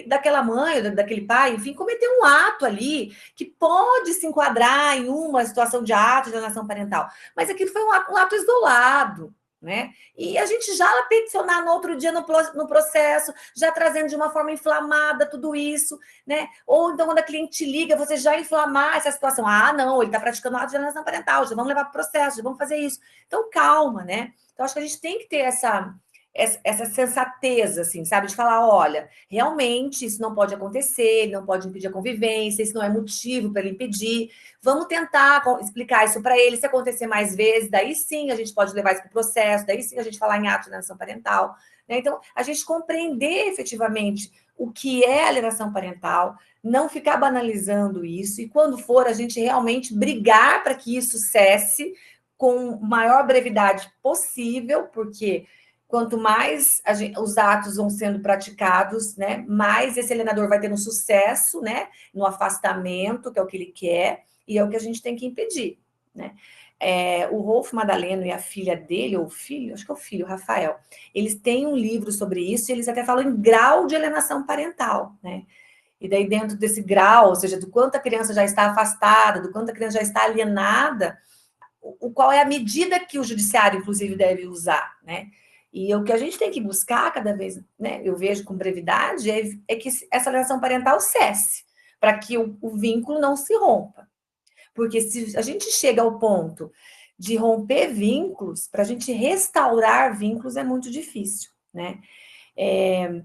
daquela mãe, daquele pai, enfim, cometeu um ato ali que pode se enquadrar em uma situação de ato de alienação parental, mas aquilo foi um ato isolado, né? E a gente já peticionar no outro dia no processo, já trazendo de uma forma inflamada tudo isso, né? Ou então, quando a cliente liga, você já inflamar essa situação. Ah, não, ele está praticando ato de alienação parental, já vamos levar para o processo, já vamos fazer isso. Então, calma, né? Então, acho que a gente tem que ter essa sensatez, assim, sabe? De falar, olha, realmente isso não pode acontecer, não pode impedir a convivência, isso não é motivo para ele impedir. Vamos tentar explicar isso para ele. Se acontecer mais vezes, daí sim a gente pode levar isso para o processo, daí sim a gente falar em ato de alienação parental. Né? Então, a gente compreender efetivamente o que é alienação parental, não ficar banalizando isso, e quando for, a gente realmente brigar para que isso cesse com maior brevidade possível, porque quanto mais os atos vão sendo praticados, né, mais esse alienador vai tendo sucesso, né, no afastamento, que é o que ele quer, e é o que a gente tem que impedir, né. O Rolf Madaleno e a filha dele, ou o filho, acho que é o filho, o Rafael, eles têm um livro sobre isso, e eles até falam em grau de alienação parental, né? E daí, dentro desse grau, ou seja, do quanto a criança já está afastada, do quanto a criança já está alienada, qual é a medida que o judiciário, inclusive, deve usar, né? E o que a gente tem que buscar cada vez, né, eu vejo com brevidade, é que essa alienação parental cesse, para que o vínculo não se rompa. Porque se a gente chega ao ponto de romper vínculos, para a gente restaurar vínculos é muito difícil, né?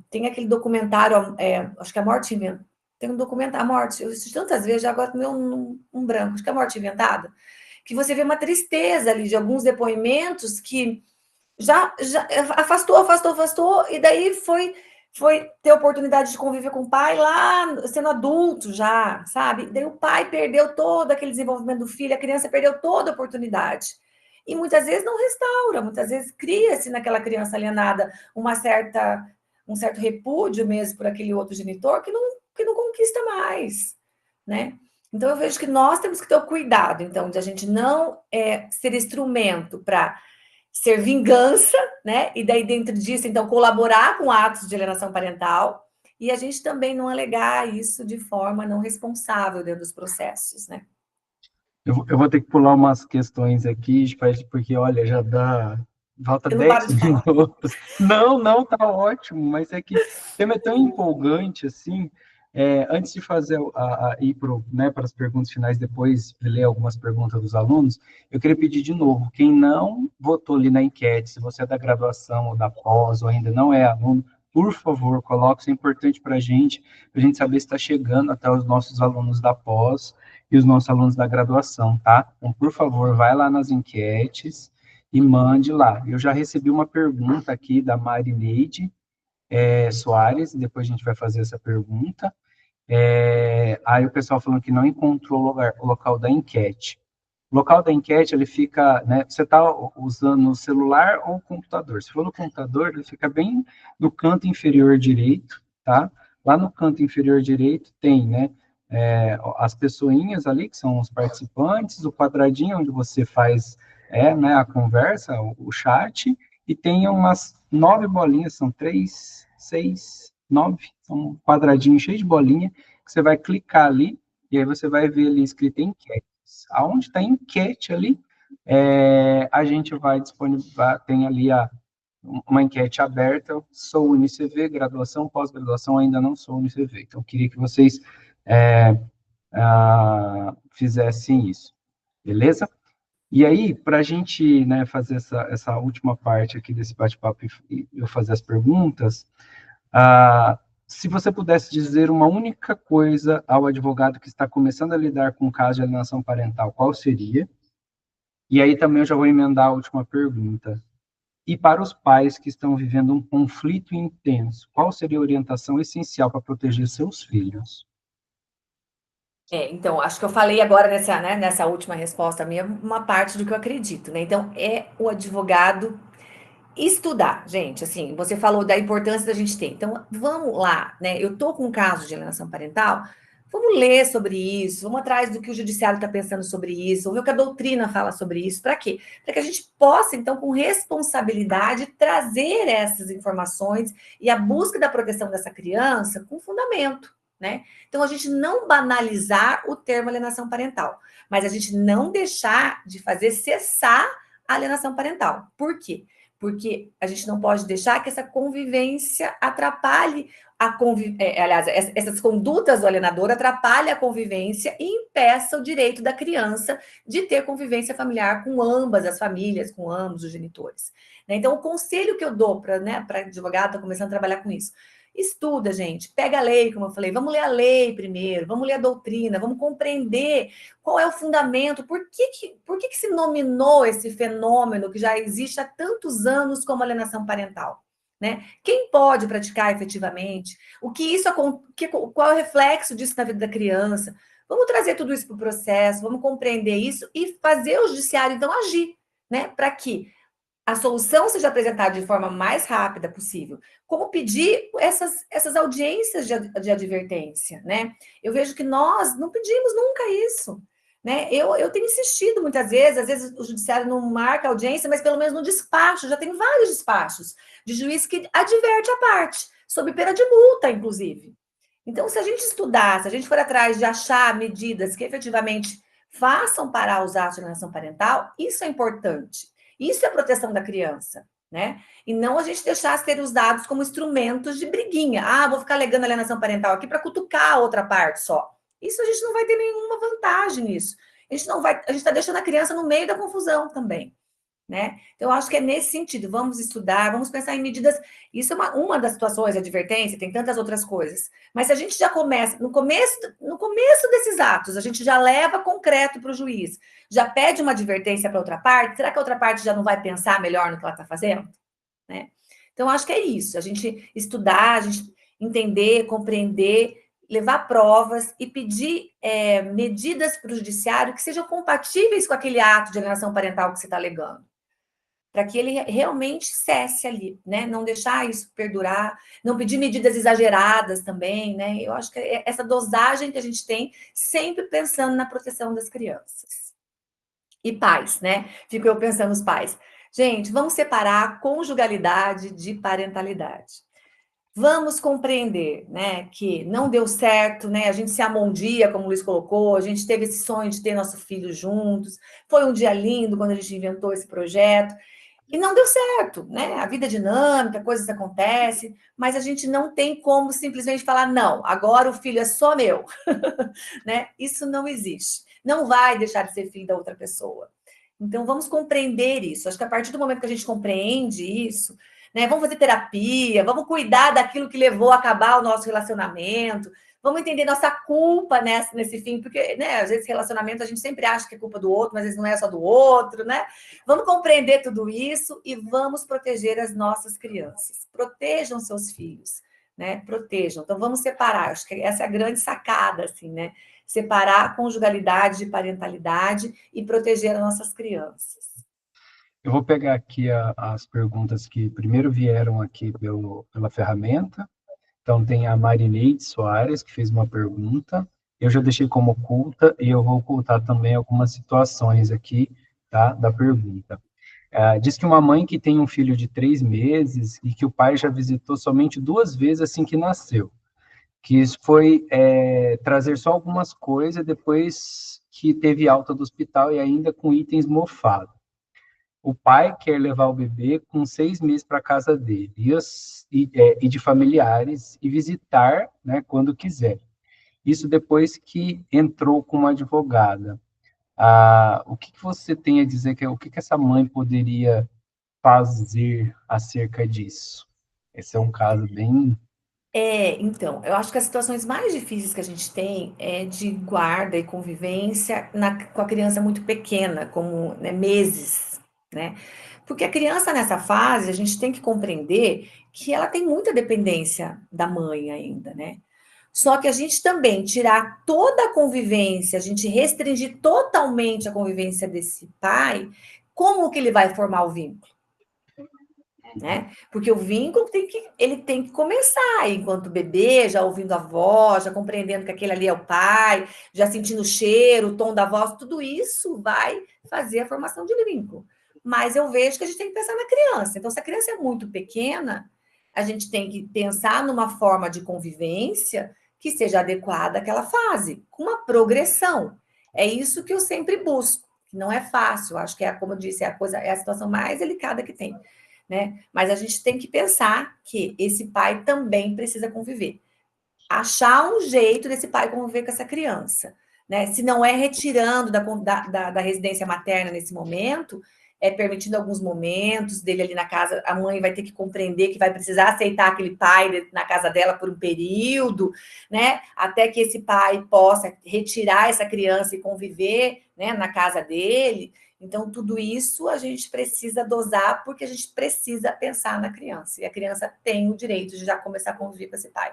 Tem aquele documentário, acho que é A Morte Inventada. Tem um documentário, A Morte, eu assisti tantas vezes, já agora meu um branco, acho que é A Morte Inventada, que você vê uma tristeza ali de alguns depoimentos que já afastou, afastou, afastou, e daí foi ter oportunidade de conviver com o pai lá sendo adulto já, sabe? Daí o pai perdeu todo aquele desenvolvimento do filho, a criança perdeu toda a oportunidade. E muitas vezes não restaura, muitas vezes cria-se naquela criança alienada um certo repúdio mesmo por aquele outro genitor que não conquista mais, né? Então eu vejo que nós temos que ter o cuidado, então, de a gente não ser instrumento para ser vingança, né? E daí, dentro disso, então, colaborar com atos de alienação parental, e a gente também não alegar isso de forma não responsável dentro dos processos, né? Eu vou ter que pular umas questões aqui, porque, olha, já falta Eu não paro 10 de falar. minutos. Não, não, tá ótimo, mas é que o tema é tão empolgante, assim, antes de fazer ir né, para as perguntas finais, depois ler algumas perguntas dos alunos, eu queria pedir de novo, quem não votou ali na enquete, se você é da graduação ou da pós, ou ainda não é aluno, por favor, coloque, isso é importante para a gente saber se está chegando até os nossos alunos da pós, e os nossos alunos da graduação, tá? Então, por favor, vai lá nas enquetes e mande lá. Eu já recebi uma pergunta aqui da Marineide Soares, depois a gente vai fazer essa pergunta. Aí o pessoal falando que não encontrou o local da enquete. O local da enquete, ele fica, né, você está usando o celular ou o computador. Se for no computador, ele fica bem no canto inferior direito, tá? Lá no canto inferior direito tem, né, as pessoinhas ali, que são os participantes, o quadradinho onde você faz, né, a conversa, o chat, e tem umas 9 bolinhas, são 3, 6, 9, são um quadradinho cheio de bolinha, que você vai clicar ali, e aí você vai ver ali escrito enquete. Aonde está enquete ali, a gente vai disponibilizar, tem ali uma enquete aberta, sou UniCV, graduação, pós-graduação, ainda não sou UniCV. Então, eu queria que vocês fizessem isso, beleza? E aí, para a gente, né, fazer essa última parte aqui desse bate-papo e eu fazer as perguntas, se você pudesse dizer uma única coisa ao advogado que está começando a lidar com o caso de alienação parental, qual seria? E aí também eu já vou emendar a última pergunta. E para os pais que estão vivendo um conflito intenso, qual seria a orientação essencial para proteger seus filhos? Então, acho que eu falei agora nessa última resposta minha, uma parte do que eu acredito, né? Então, é o advogado estudar, gente, assim, você falou da importância da gente ter. Então, vamos lá, né? Eu tô com um caso de alienação parental, vamos ler sobre isso, vamos atrás do que o judiciário está pensando sobre isso, vamos ver o que a doutrina fala sobre isso. Para quê? Para que a gente possa, então, com responsabilidade, trazer essas informações e a busca da proteção dessa criança com fundamento, né? Então, a gente não banalizar o termo alienação parental, mas a gente não deixar de fazer cessar a alienação parental. Por quê? Porque a gente não pode deixar que essa convivência atrapalhe aliás, essas condutas do alienador atrapalhem a convivência e impeça o direito da criança de ter convivência familiar com ambas as famílias, com ambos os genitores. Né? Então, o conselho que eu dou para advogado, está começando a trabalhar com isso. Estuda, gente, pega a lei, como eu falei, vamos ler a lei primeiro, vamos ler a doutrina, vamos compreender qual é o fundamento, por que se nominou esse fenômeno que já existe há tantos anos como alienação parental? Né? Quem pode praticar efetivamente? Qual é o reflexo disso na vida da criança? Vamos trazer tudo isso para o processo, vamos compreender isso e fazer o judiciário, então, agir, né? Para que a solução seja apresentada de forma mais rápida possível. Como pedir essas audiências de advertência, né? Eu vejo que nós não pedimos nunca isso. Né? Eu tenho insistido muitas vezes, às vezes o judiciário não marca audiência, mas pelo menos no despacho, já tem vários despachos de juiz que adverte a parte, sob pena de multa, inclusive. Então, se a gente estudar, se a gente for atrás de achar medidas que efetivamente façam parar os atos de alienação parental, isso é importante. Isso é proteção da criança, né? E não a gente deixar ser usados como instrumentos de briguinha. Vou ficar alegando alienação parental aqui para cutucar a outra parte só. Isso a gente não vai ter nenhuma vantagem nisso. A gente está deixando a criança no meio da confusão também, né? Então, eu acho que é nesse sentido. Vamos estudar, vamos pensar em medidas. Isso é uma das situações de advertência, tem tantas outras coisas. Mas se a gente já começa, no começo desses atos, a gente já leva concreto para o juiz, já pede uma advertência para outra parte, será que a outra parte já não vai pensar melhor no que ela está fazendo? Né? Então, eu acho que é isso. A gente estudar, a gente entender, compreender, levar provas e pedir medidas para o judiciário que sejam compatíveis com aquele ato de alienação parental que você está alegando, para que ele realmente cesse ali, né? Não deixar isso perdurar, não pedir medidas exageradas também, né? Eu acho que é essa dosagem que a gente tem, sempre pensando na proteção das crianças. E pais, né? Fico eu pensando nos pais. Gente, vamos separar conjugalidade de parentalidade. Vamos compreender, né, que não deu certo, né? A gente se amou um dia, como o Luiz colocou, a gente teve esse sonho de ter nosso filho juntos. Foi um dia lindo quando a gente inventou esse projeto. E não deu certo, né? A vida é dinâmica, coisas acontecem, mas a gente não tem como simplesmente falar, não, agora o filho é só meu, né? Isso não existe. Não vai deixar de ser filho da outra pessoa. Então, vamos compreender isso. Acho que a partir do momento que a gente compreende isso, né? Vamos fazer terapia, vamos cuidar daquilo que levou a acabar o nosso relacionamento, vamos entender nossa culpa nesse fim, porque, né, às vezes relacionamento a gente sempre acha que é culpa do outro, mas às vezes não é só do outro, né? Vamos compreender tudo isso e vamos proteger as nossas crianças. Protejam seus filhos. né? Protejam. Então, vamos separar. Acho que essa é a grande sacada, assim, né? Separar a conjugalidade de parentalidade e proteger as nossas crianças. Eu vou pegar aqui as perguntas que primeiro vieram aqui pela ferramenta. Então, tem a Marineide Soares, que fez uma pergunta. Eu já deixei como oculta e eu vou ocultar também algumas situações aqui, tá, da pergunta. Diz que uma mãe que tem um filho de 3 meses e que o pai já visitou somente 2 vezes assim que nasceu. Que isso foi trazer só algumas coisas depois que teve alta do hospital e ainda com itens mofados. O pai quer levar o bebê com 6 meses para casa dele e de familiares e visitar, né, quando quiser. Isso depois que entrou com uma advogada. O que você tem a dizer, o que essa mãe poderia fazer acerca disso? Esse é um caso bem... Então, eu acho que as situações mais difíceis que a gente tem é de guarda e convivência com a criança muito pequena, como, né, meses, né? Porque a criança nessa fase, a gente tem que compreender que ela tem muita dependência da mãe ainda, né? Só que a gente também tirar toda a convivência, a gente restringir totalmente a convivência desse pai, como que ele vai formar o vínculo? Né? Porque o vínculo ele tem que começar enquanto bebê, já ouvindo a voz, já compreendendo que aquele ali é o pai, já sentindo o cheiro, o tom da voz, tudo isso vai fazer a formação de vínculo. Mas eu vejo que a gente tem que pensar na criança. Então, se a criança é muito pequena, a gente tem que pensar numa forma de convivência que seja adequada àquela fase, com uma progressão. É isso que eu sempre busco. Não é fácil, acho que como eu disse, é a situação mais delicada que tem, né? Mas a gente tem que pensar que esse pai também precisa conviver. Achar um jeito desse pai conviver com essa criança, né? Se não é retirando da residência materna nesse momento, é permitindo alguns momentos dele ali na casa, a mãe vai ter que compreender que vai precisar aceitar aquele pai na casa dela por um período, né? Até que esse pai possa retirar essa criança e conviver, né, na casa dele. Então, tudo isso a gente precisa dosar, porque a gente precisa pensar na criança. E a criança tem o direito de já começar a conviver com esse pai.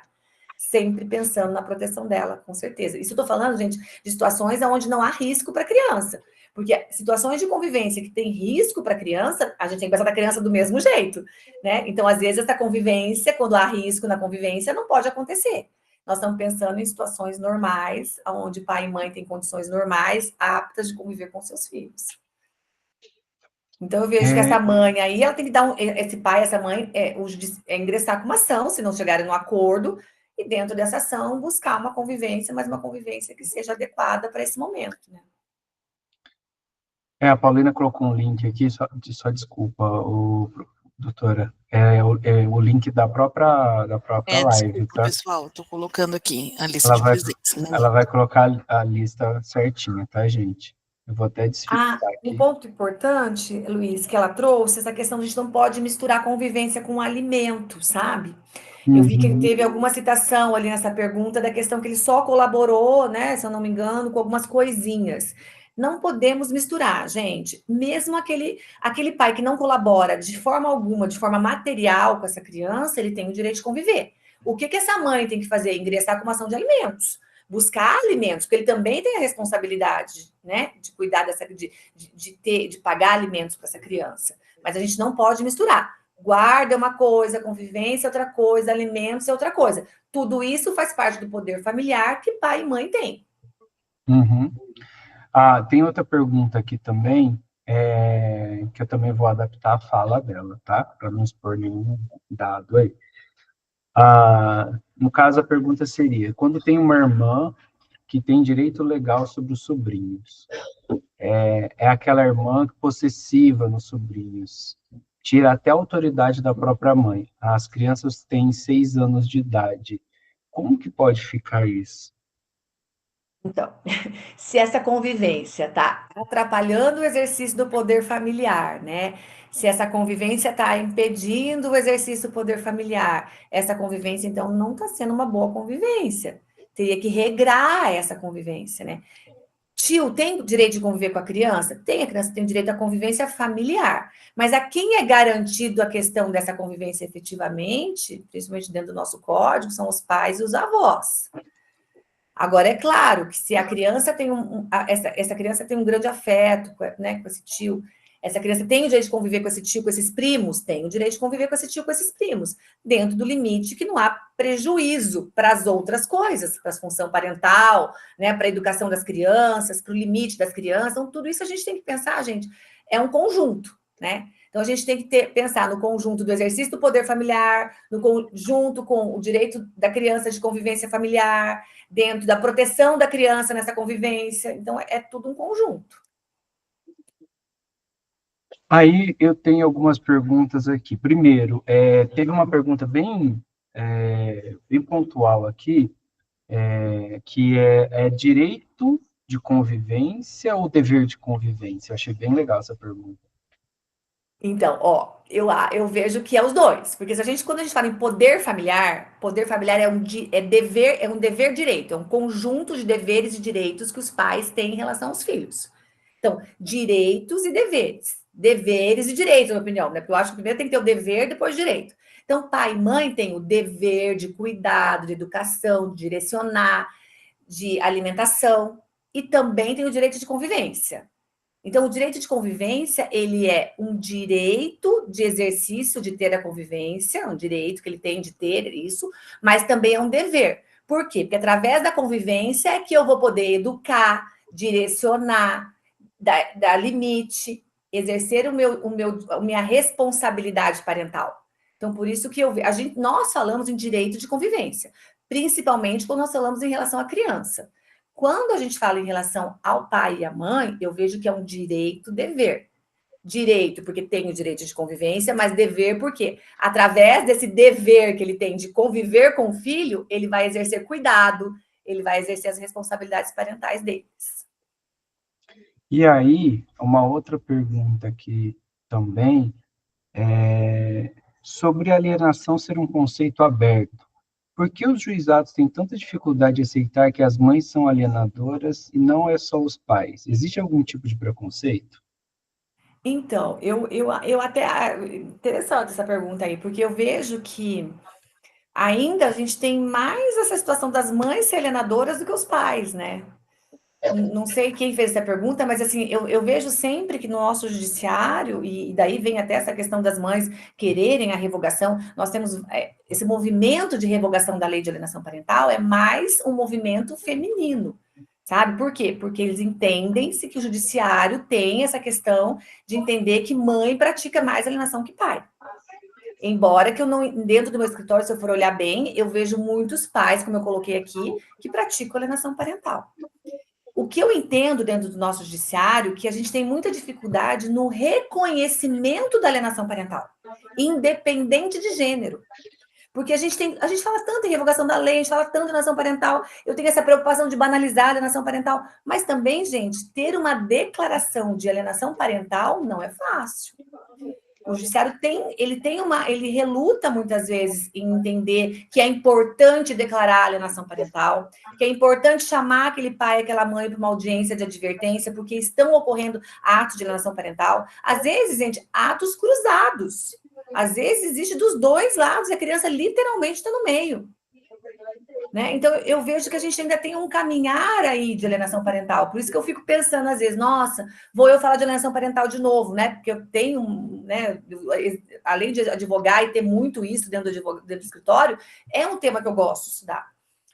Sempre pensando na proteção dela, com certeza. Isso eu estou falando, gente, de situações onde não há risco para a criança. Porque situações de convivência que tem risco para a criança, a gente tem que pensar na criança do mesmo jeito, né? Então, às vezes, essa convivência, quando há risco na convivência, não pode acontecer. Nós estamos pensando em situações normais, onde pai e mãe têm condições normais, aptas de conviver com seus filhos. Então, eu vejo que essa mãe aí, ela tem que dar esse pai, essa mãe, ingressar com uma ação, se não chegarem no acordo, e dentro dessa ação buscar uma convivência, mas uma convivência que seja adequada para esse momento, né? A Paulina colocou um link aqui, só desculpa, doutora, o link da própria live, Desculpa, tá? pessoal, estou colocando aqui a lista Ela de vai, presença, né? ela vai colocar a lista certinha, tá, gente? Eu vou até desfixar Um aqui. ponto importante, Luiz, que ela trouxe, essa questão de a gente não pode misturar convivência com alimento, sabe? Eu vi que teve alguma citação ali nessa pergunta da questão que ele só colaborou, né, se eu não me engano, com algumas coisinhas. Não podemos misturar, gente. Mesmo aquele pai que não colabora de forma alguma, de forma material com essa criança, ele tem o direito de conviver. O que essa mãe tem que fazer? Ingressar com uma ação de alimentos. Buscar alimentos, porque ele também tem a responsabilidade, né, de cuidar de pagar alimentos para essa criança. Mas a gente não pode misturar. Guarda é uma coisa, convivência é outra coisa, alimentos é outra coisa. Tudo isso faz parte do poder familiar que pai e mãe têm. Uhum. Tem outra pergunta aqui também, que eu também vou adaptar a fala dela, tá? Para não expor nenhum dado aí. No caso, a pergunta seria: quando tem uma irmã que tem direito legal sobre os sobrinhos, é aquela irmã possessiva nos sobrinhos, tira até a autoridade da própria mãe. As crianças têm 6 anos de idade. Como que pode ficar isso? Então, se essa convivência está atrapalhando o exercício do poder familiar, né? Se essa convivência está impedindo o exercício do poder familiar, essa convivência, então, não está sendo uma boa convivência. Teria que regrar essa convivência, né? Tio tem o direito de conviver com a criança? Tem, a criança tem o direito à convivência familiar. Mas a quem é garantido a questão dessa convivência efetivamente, principalmente dentro do nosso código, são os pais e os avós. Agora, é claro que se a criança tem essa criança tem um grande afeto, né, com esse tio, essa criança tem o direito de conviver com esse tio, com esses primos, tem o direito de conviver com esse tio, com esses primos, dentro do limite que não há prejuízo para as outras coisas, para a função parental, né, para a educação das crianças, para o limite das crianças. Então, tudo isso a gente tem que pensar, gente, é um conjunto, né? Então, a gente tem que pensar no conjunto do exercício do poder familiar, no conjunto com o direito da criança de convivência familiar, dentro da proteção da criança nessa convivência. Então, é tudo um conjunto. Aí eu tenho algumas perguntas aqui. Primeiro, teve uma pergunta bem pontual aqui, que é direito de convivência ou dever de convivência? Eu achei bem legal essa pergunta. Então, ó, eu vejo que é os dois, porque quando a gente fala em poder familiar é um dever direito, é um conjunto de deveres e direitos que os pais têm em relação aos filhos. Então, direitos e deveres e direitos, na minha opinião, né? Porque eu acho que primeiro tem que ter o dever, depois o direito. Então, pai e mãe têm o dever de cuidado, de educação, de direcionar, de alimentação, e também tem o direito de convivência. Então, o direito de convivência, ele é um direito de exercício de ter a convivência, um direito que ele tem de ter isso, mas também é um dever. Por quê? Porque através da convivência é que eu vou poder educar, direcionar, dar limite, exercer a minha responsabilidade parental. Então, por isso que nós falamos em direito de convivência, principalmente quando nós falamos em relação à criança. Quando a gente fala em relação ao pai e à mãe, eu vejo que é um direito-dever. Direito, porque tem o direito de convivência, mas dever, porque através desse dever que ele tem de conviver com o filho, ele vai exercer cuidado, ele vai exercer as responsabilidades parentais deles. E aí, uma outra pergunta aqui também é sobre alienação ser um conceito aberto. Por que os juizados têm tanta dificuldade de aceitar que as mães são alienadoras e não é só os pais? Existe algum tipo de preconceito? Então, eu até. Interessante essa pergunta aí, porque eu vejo que ainda a gente tem mais essa situação das mães ser alienadoras do que os pais, né? Não sei quem fez essa pergunta, mas assim, eu vejo sempre que no nosso judiciário, e daí vem até essa questão das mães quererem a revogação, nós temos esse movimento de revogação da lei de alienação parental, é mais um movimento feminino, sabe? Por quê? Porque eles entendem-se que o judiciário tem essa questão de entender que mãe pratica mais alienação que pai. Embora que eu não, dentro do meu escritório, se eu for olhar bem, eu vejo muitos pais, como eu coloquei aqui, que praticam alienação parental. O que eu entendo dentro do nosso judiciário é que a gente tem muita dificuldade no reconhecimento da alienação parental, independente de gênero. Porque a gente fala tanto em revogação da lei, a gente fala tanto em alienação parental, eu tenho essa preocupação de banalizar a alienação parental, mas também, gente, ter uma declaração de alienação parental não é fácil. O judiciário ele reluta muitas vezes em entender que é importante declarar a alienação parental, que é importante chamar aquele pai, aquela mãe para uma audiência de advertência, porque estão ocorrendo atos de alienação parental. Às vezes, gente, atos cruzados. Às vezes existe dos dois lados, e a criança literalmente está no meio. Né? Então, eu vejo que a gente ainda tem um caminhar aí de alienação parental. Por isso que eu fico pensando, às vezes, nossa, vou eu falar de alienação parental de novo, né? Porque eu tenho, né? Além de advogar e ter muito isso dentro do escritório, é um tema que eu gosto de estudar.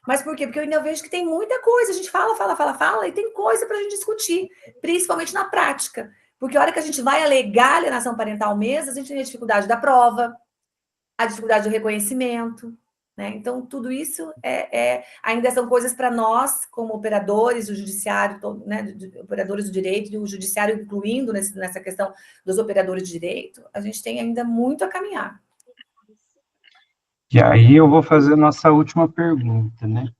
Mas por quê? Porque eu ainda vejo que tem muita coisa. A gente fala, e tem coisa para a gente discutir, principalmente na prática. Porque a hora que a gente vai alegar alienação parental mesmo, a gente tem a dificuldade da prova, a dificuldade do reconhecimento. Né? Então, tudo isso ainda são coisas para nós, como operadores do judiciário, né, operadores do direito, e o judiciário incluindo nessa questão dos operadores de direito, a gente tem ainda muito a caminhar. E aí eu vou fazer a nossa última pergunta, né?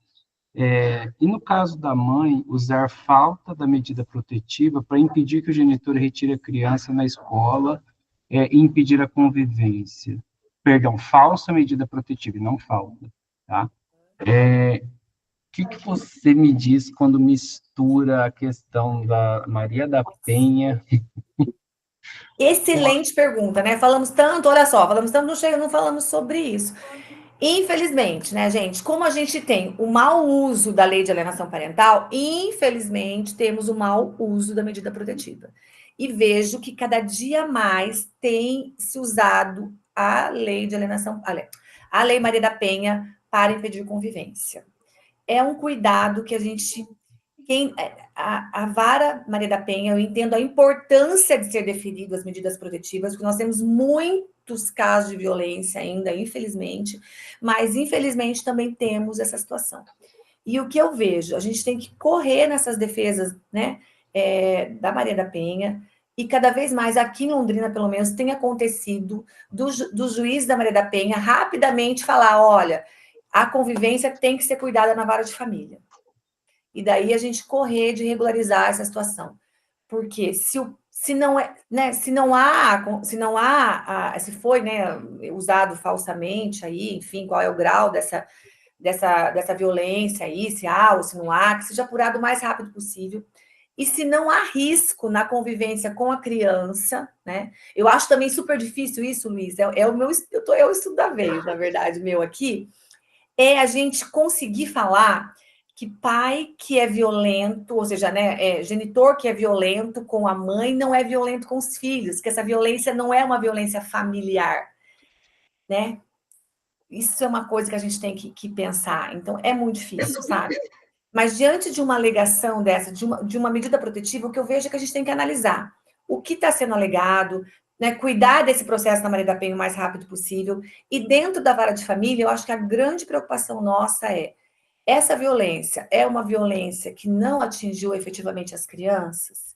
E no caso da mãe, usar falta da medida protetiva para impedir que o genitor retire a criança na escola e impedir a convivência. Perdão, falsa medida protetiva, e não falta, tá? que você me diz quando mistura a questão da Maria da Penha? Excelente pergunta, né? Falamos tanto, olha só, falamos tanto, não falamos sobre isso. Infelizmente, né, gente, como a gente tem o mau uso da lei de alienação parental, infelizmente temos o mau uso da medida protetiva. E vejo que cada dia mais tem se usado a lei de alienação, a lei Maria da Penha para impedir convivência. É um cuidado que a gente a vara Maria da Penha, eu entendo a importância de ser definido as medidas protetivas, porque nós temos muitos casos de violência ainda, infelizmente, mas infelizmente também temos essa situação. E o que eu vejo, a gente tem que correr nessas defesas, né, da Maria da Penha, e cada vez mais aqui em Londrina, pelo menos, tem acontecido do juiz da Maria da Penha rapidamente falar, olha, a convivência tem que ser cuidada na vara de família. E daí a gente correr de regularizar essa situação. Porque se não é, né, se foi, né, usado falsamente aí, enfim, qual é o grau dessa violência aí, se há ou se não há, que seja apurado o mais rápido possível. E se não há risco na convivência com a criança, né? Eu acho também super difícil isso, Luiz. É o meu estudo da vez, na verdade, meu aqui, é a gente conseguir falar que pai que é violento, ou seja, né, genitor que é violento com a mãe não é violento com os filhos, que essa violência não é uma violência familiar, né? Isso é uma coisa que a gente tem que pensar. Então, é muito difícil, sabe? Mas diante de uma alegação dessa, de uma medida protetiva, o que eu vejo é que a gente tem que analisar o que está sendo alegado, né, cuidar desse processo na Maria da Penha o mais rápido possível. E dentro da vara de família, eu acho que a grande preocupação nossa é essa violência é uma violência que não atingiu efetivamente as crianças,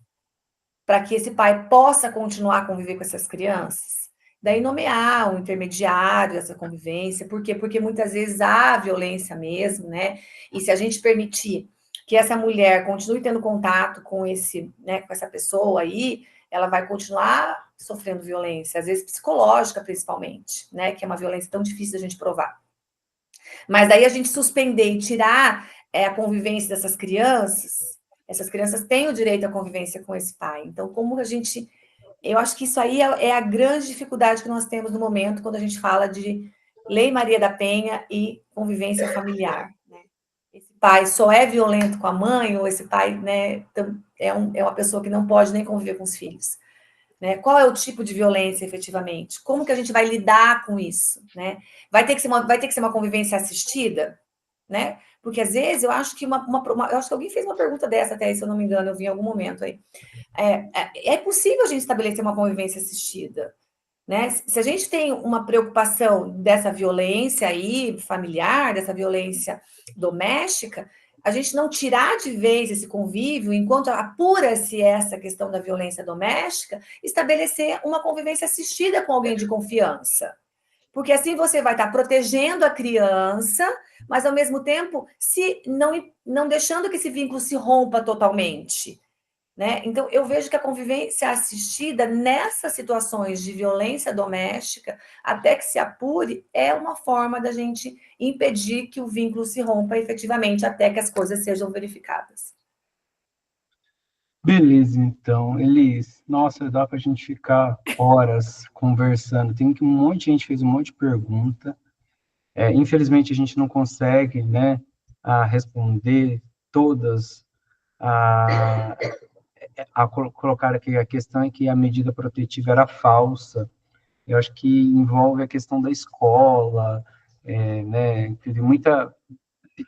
para que esse pai possa continuar a conviver com essas crianças. Daí nomear um intermediário dessa convivência, por quê? Porque muitas vezes há violência mesmo, né? E se a gente permitir que essa mulher continue tendo contato com né, com essa pessoa aí, ela vai continuar sofrendo violência, às vezes psicológica principalmente, né? Que é uma violência tão difícil da gente provar. Mas daí a gente suspender e tirar a convivência dessas crianças, essas crianças têm o direito à convivência com esse pai. Então, como a gente... Eu acho que isso aí é a grande dificuldade que nós temos no momento, quando a gente fala de Lei Maria da Penha e convivência familiar. Né? Esse pai só é violento com a mãe, ou esse pai, né, é uma pessoa que não pode nem conviver com os filhos. Né? Qual é o tipo de violência, efetivamente? Como que a gente vai lidar com isso? Né? Vai ter que ser uma convivência assistida? Né? Porque, às vezes, eu acho que eu acho que alguém fez uma pergunta dessa até, se eu não me engano, eu vi em algum momento aí. É possível a gente estabelecer uma convivência assistida? Né? Se a gente tem uma preocupação dessa violência aí familiar, dessa violência doméstica, a gente não tirar de vez esse convívio, enquanto apura-se essa questão da violência doméstica, estabelecer uma convivência assistida com alguém de confiança. Porque assim você vai estar protegendo a criança, mas ao mesmo tempo não deixando que esse vínculo se rompa totalmente. Né? Então, eu vejo que a convivência assistida nessas situações de violência doméstica, até que se apure, é uma forma da gente impedir que o vínculo se rompa efetivamente, até que as coisas sejam verificadas. Beleza, então. Elis, nossa, dá para a gente ficar horas conversando. Tem que um monte de gente fez um monte de pergunta. Infelizmente, a gente não consegue, né, responder todas. Colocar aqui a questão é que a medida protetiva era falsa. Eu acho que envolve a questão da escola, né, teve muita...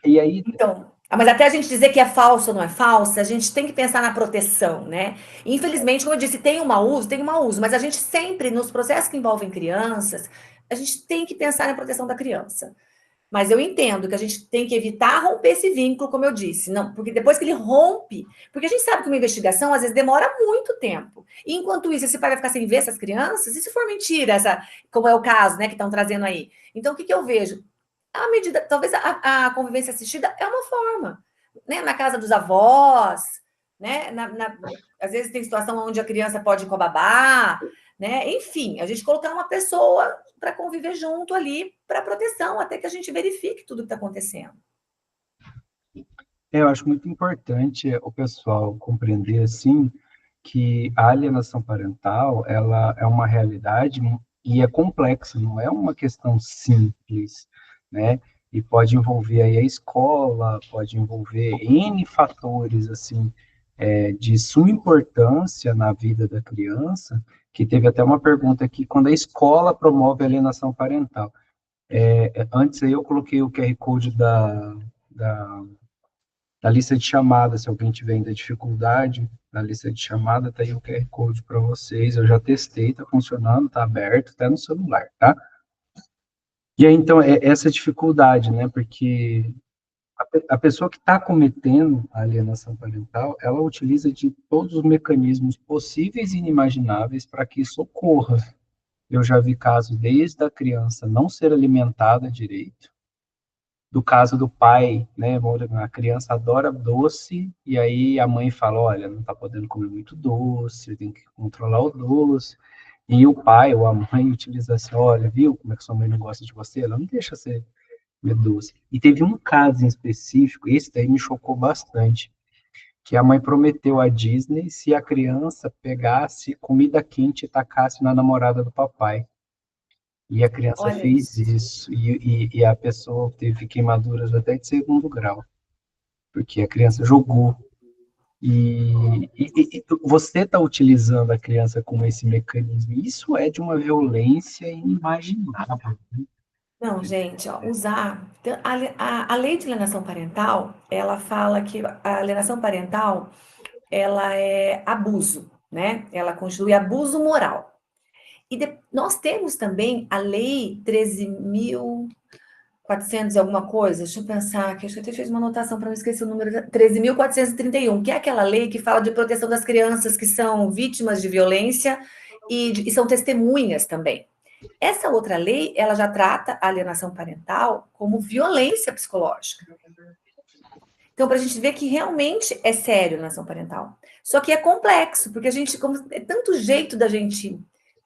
E aí... Então, mas até a gente dizer que é falso ou não é falsa, a gente tem que pensar na proteção, né? Infelizmente, como eu disse, tem um mau uso, mas a gente sempre, nos processos que envolvem crianças, a gente tem que pensar na proteção da criança. Mas eu entendo que a gente tem que evitar romper esse vínculo, como eu disse. Não, porque depois que ele rompe... Porque a gente sabe que uma investigação, às vezes, demora muito tempo. E, enquanto isso, esse pai vai ficar sem ver essas crianças? E se for mentira, como é o caso, né, que estão trazendo aí? Então, o que eu vejo? A medida... Talvez a convivência assistida é uma forma. Né? Na casa dos avós, né? Às vezes tem situação onde a criança pode ir com a babá, né? Enfim, a gente colocar uma pessoa para conviver junto ali, para proteção, até que a gente verifique tudo que está acontecendo. Eu acho muito importante o pessoal compreender, assim, que a alienação parental, ela é uma realidade e é complexa, não é uma questão simples, né? E pode envolver aí a escola, pode envolver N fatores, assim, de suma importância na vida da criança, que teve até uma pergunta aqui, quando a escola promove a alienação parental. Antes aí eu coloquei o QR Code da na lista de chamada, se alguém tiver ainda dificuldade, na lista de chamada tá aí o QR Code para vocês. Eu já testei, tá funcionando, tá aberto, até no celular, tá? E aí, então, é essa dificuldade, né? Porque a pessoa que está cometendo a alienação parental, ela utiliza de todos os mecanismos possíveis e inimagináveis para que isso ocorra. Eu já vi casos desde a criança não ser alimentada direito, do caso do pai, né? A criança adora doce, e aí a mãe fala, olha, não está podendo comer muito doce, tem que controlar o doce. E o pai ou a mãe utiliza assim, olha, viu como é que sua mãe não gosta de você? Ela não deixa você comer doce. E teve um caso em específico, esse daí me chocou bastante, que a mãe prometeu à Disney se a criança pegasse comida quente e tacasse na namorada do papai. E a criança Olha fez isso. isso, e a pessoa teve queimaduras até de segundo grau, porque a criança jogou. E você está utilizando a criança como esse mecanismo. Isso é de uma violência inimaginável. Não, gente, ó, usar. Então, a lei de alienação parental, ela fala que a alienação parental, ela é abuso, né? Ela constitui abuso moral. E nós temos também a lei 13.400 e alguma coisa, deixa eu pensar, que acho que eu até fiz uma anotação para não esquecer o número, 13.431, que é aquela lei que fala de proteção das crianças que são vítimas de violência e são testemunhas também. Essa outra lei, ela já trata a alienação parental como violência psicológica. Então, para a gente ver que realmente é sério a alienação parental. Só que é complexo, porque a gente, como é tanto jeito da gente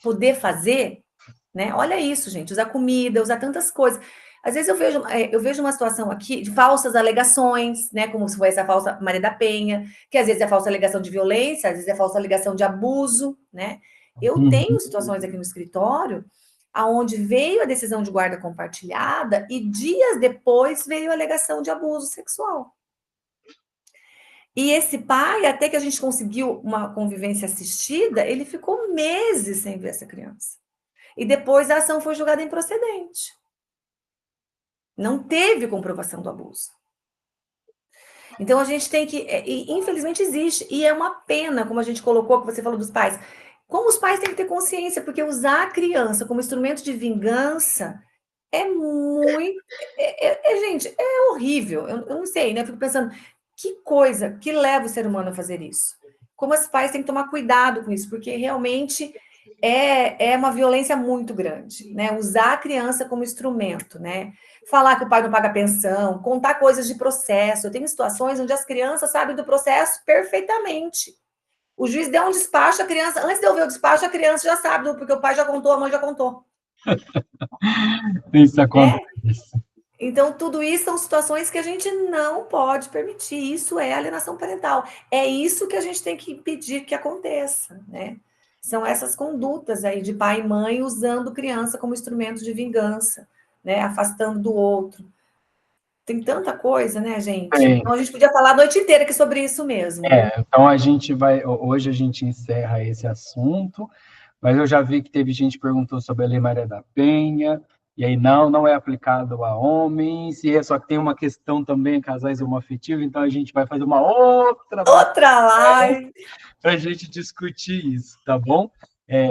poder fazer, né? Olha isso, gente, usar comida, usar tantas coisas. Às vezes eu vejo uma situação aqui de falsas alegações, né? Como se foi essa falsa Maria da Penha, que às vezes é falsa alegação de violência, às vezes é falsa alegação de abuso, né? Eu tenho situações aqui no escritório aonde veio a decisão de guarda compartilhada e dias depois veio a alegação de abuso sexual. E esse pai, até que a gente conseguiu uma convivência assistida, ele ficou meses sem ver essa criança. E depois a ação foi julgada improcedente. Não teve comprovação do abuso. Então a gente tem que, infelizmente existe, e é uma pena, como a gente colocou, que você falou dos pais. Como os pais têm que ter consciência, porque usar a criança como instrumento de vingança é muito. Gente, é horrível. Eu não sei, né? Eu fico pensando, que coisa que leva o ser humano a fazer isso? Como os pais têm que tomar cuidado com isso, porque realmente é uma violência muito grande, né? Usar a criança como instrumento, né? Falar que o pai não paga pensão, contar coisas de processo. Eu tenho situações onde as crianças sabem do processo perfeitamente. O juiz deu um despacho, a criança, antes de eu ver o despacho, a criança já sabe, porque o pai já contou, a mãe já contou. Isso Né? acontece. Então, tudo isso são situações que a gente não pode permitir. Isso é alienação parental. É isso que a gente tem que impedir que aconteça, né? São essas condutas aí de pai e mãe usando criança como instrumento de vingança, né? Afastando do outro. Tem tanta coisa, né, gente? Bem, Então, a gente podia falar a noite inteira aqui sobre isso mesmo, né? então hoje a gente encerra esse assunto, mas eu já vi que teve gente que perguntou sobre a Lei Maria da Penha, e aí não é aplicado a homens, e só que tem uma questão também, casais homoafetivos, então a gente vai fazer uma outra Outra live. para a gente discutir isso, tá bom?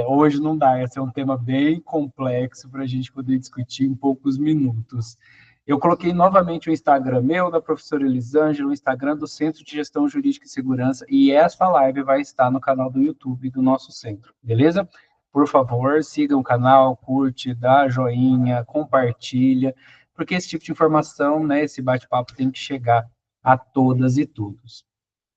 Hoje não dá, esse é um tema bem complexo para a gente poder discutir em poucos minutos. Eu coloquei novamente o Instagram meu, da professora Elisângela, o Instagram do Centro de Gestão Jurídica e Segurança, e essa live vai estar no canal do YouTube do nosso centro, beleza? Por favor, siga o canal, curte, dá joinha, compartilha, porque esse tipo de informação, né, esse bate-papo tem que chegar a todas e todos.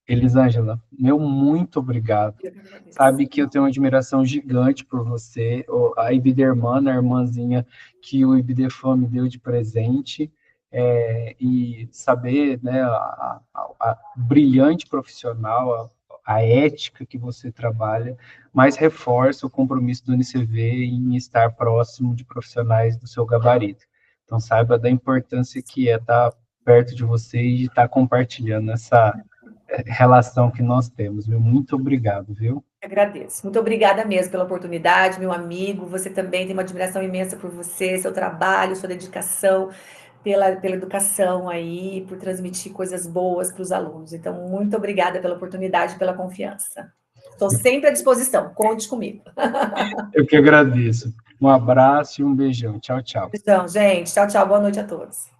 Elisângela, meu muito obrigado. Eu que agradeço. Sabe que eu tenho uma admiração gigante por você, a Ibidermana, a irmãzinha que o Ibidefã me deu de presente. e saber, né, a brilhante profissional, a ética que você trabalha, mas reforça o compromisso do UniCV em estar próximo de profissionais do seu gabarito. Então, saiba da importância que é estar perto de você e estar compartilhando essa relação que nós temos, viu? Muito obrigado, viu? Agradeço. Muito obrigada mesmo pela oportunidade, meu amigo. Você também tem uma admiração imensa por você, seu trabalho, sua dedicação pela educação aí, por transmitir coisas boas para os alunos. Então, muito obrigada pela oportunidade, pela confiança. Estou sempre à disposição, conte comigo. Eu que agradeço. Um abraço e um beijão. Tchau, tchau. Então, gente, tchau, tchau, boa noite a todos.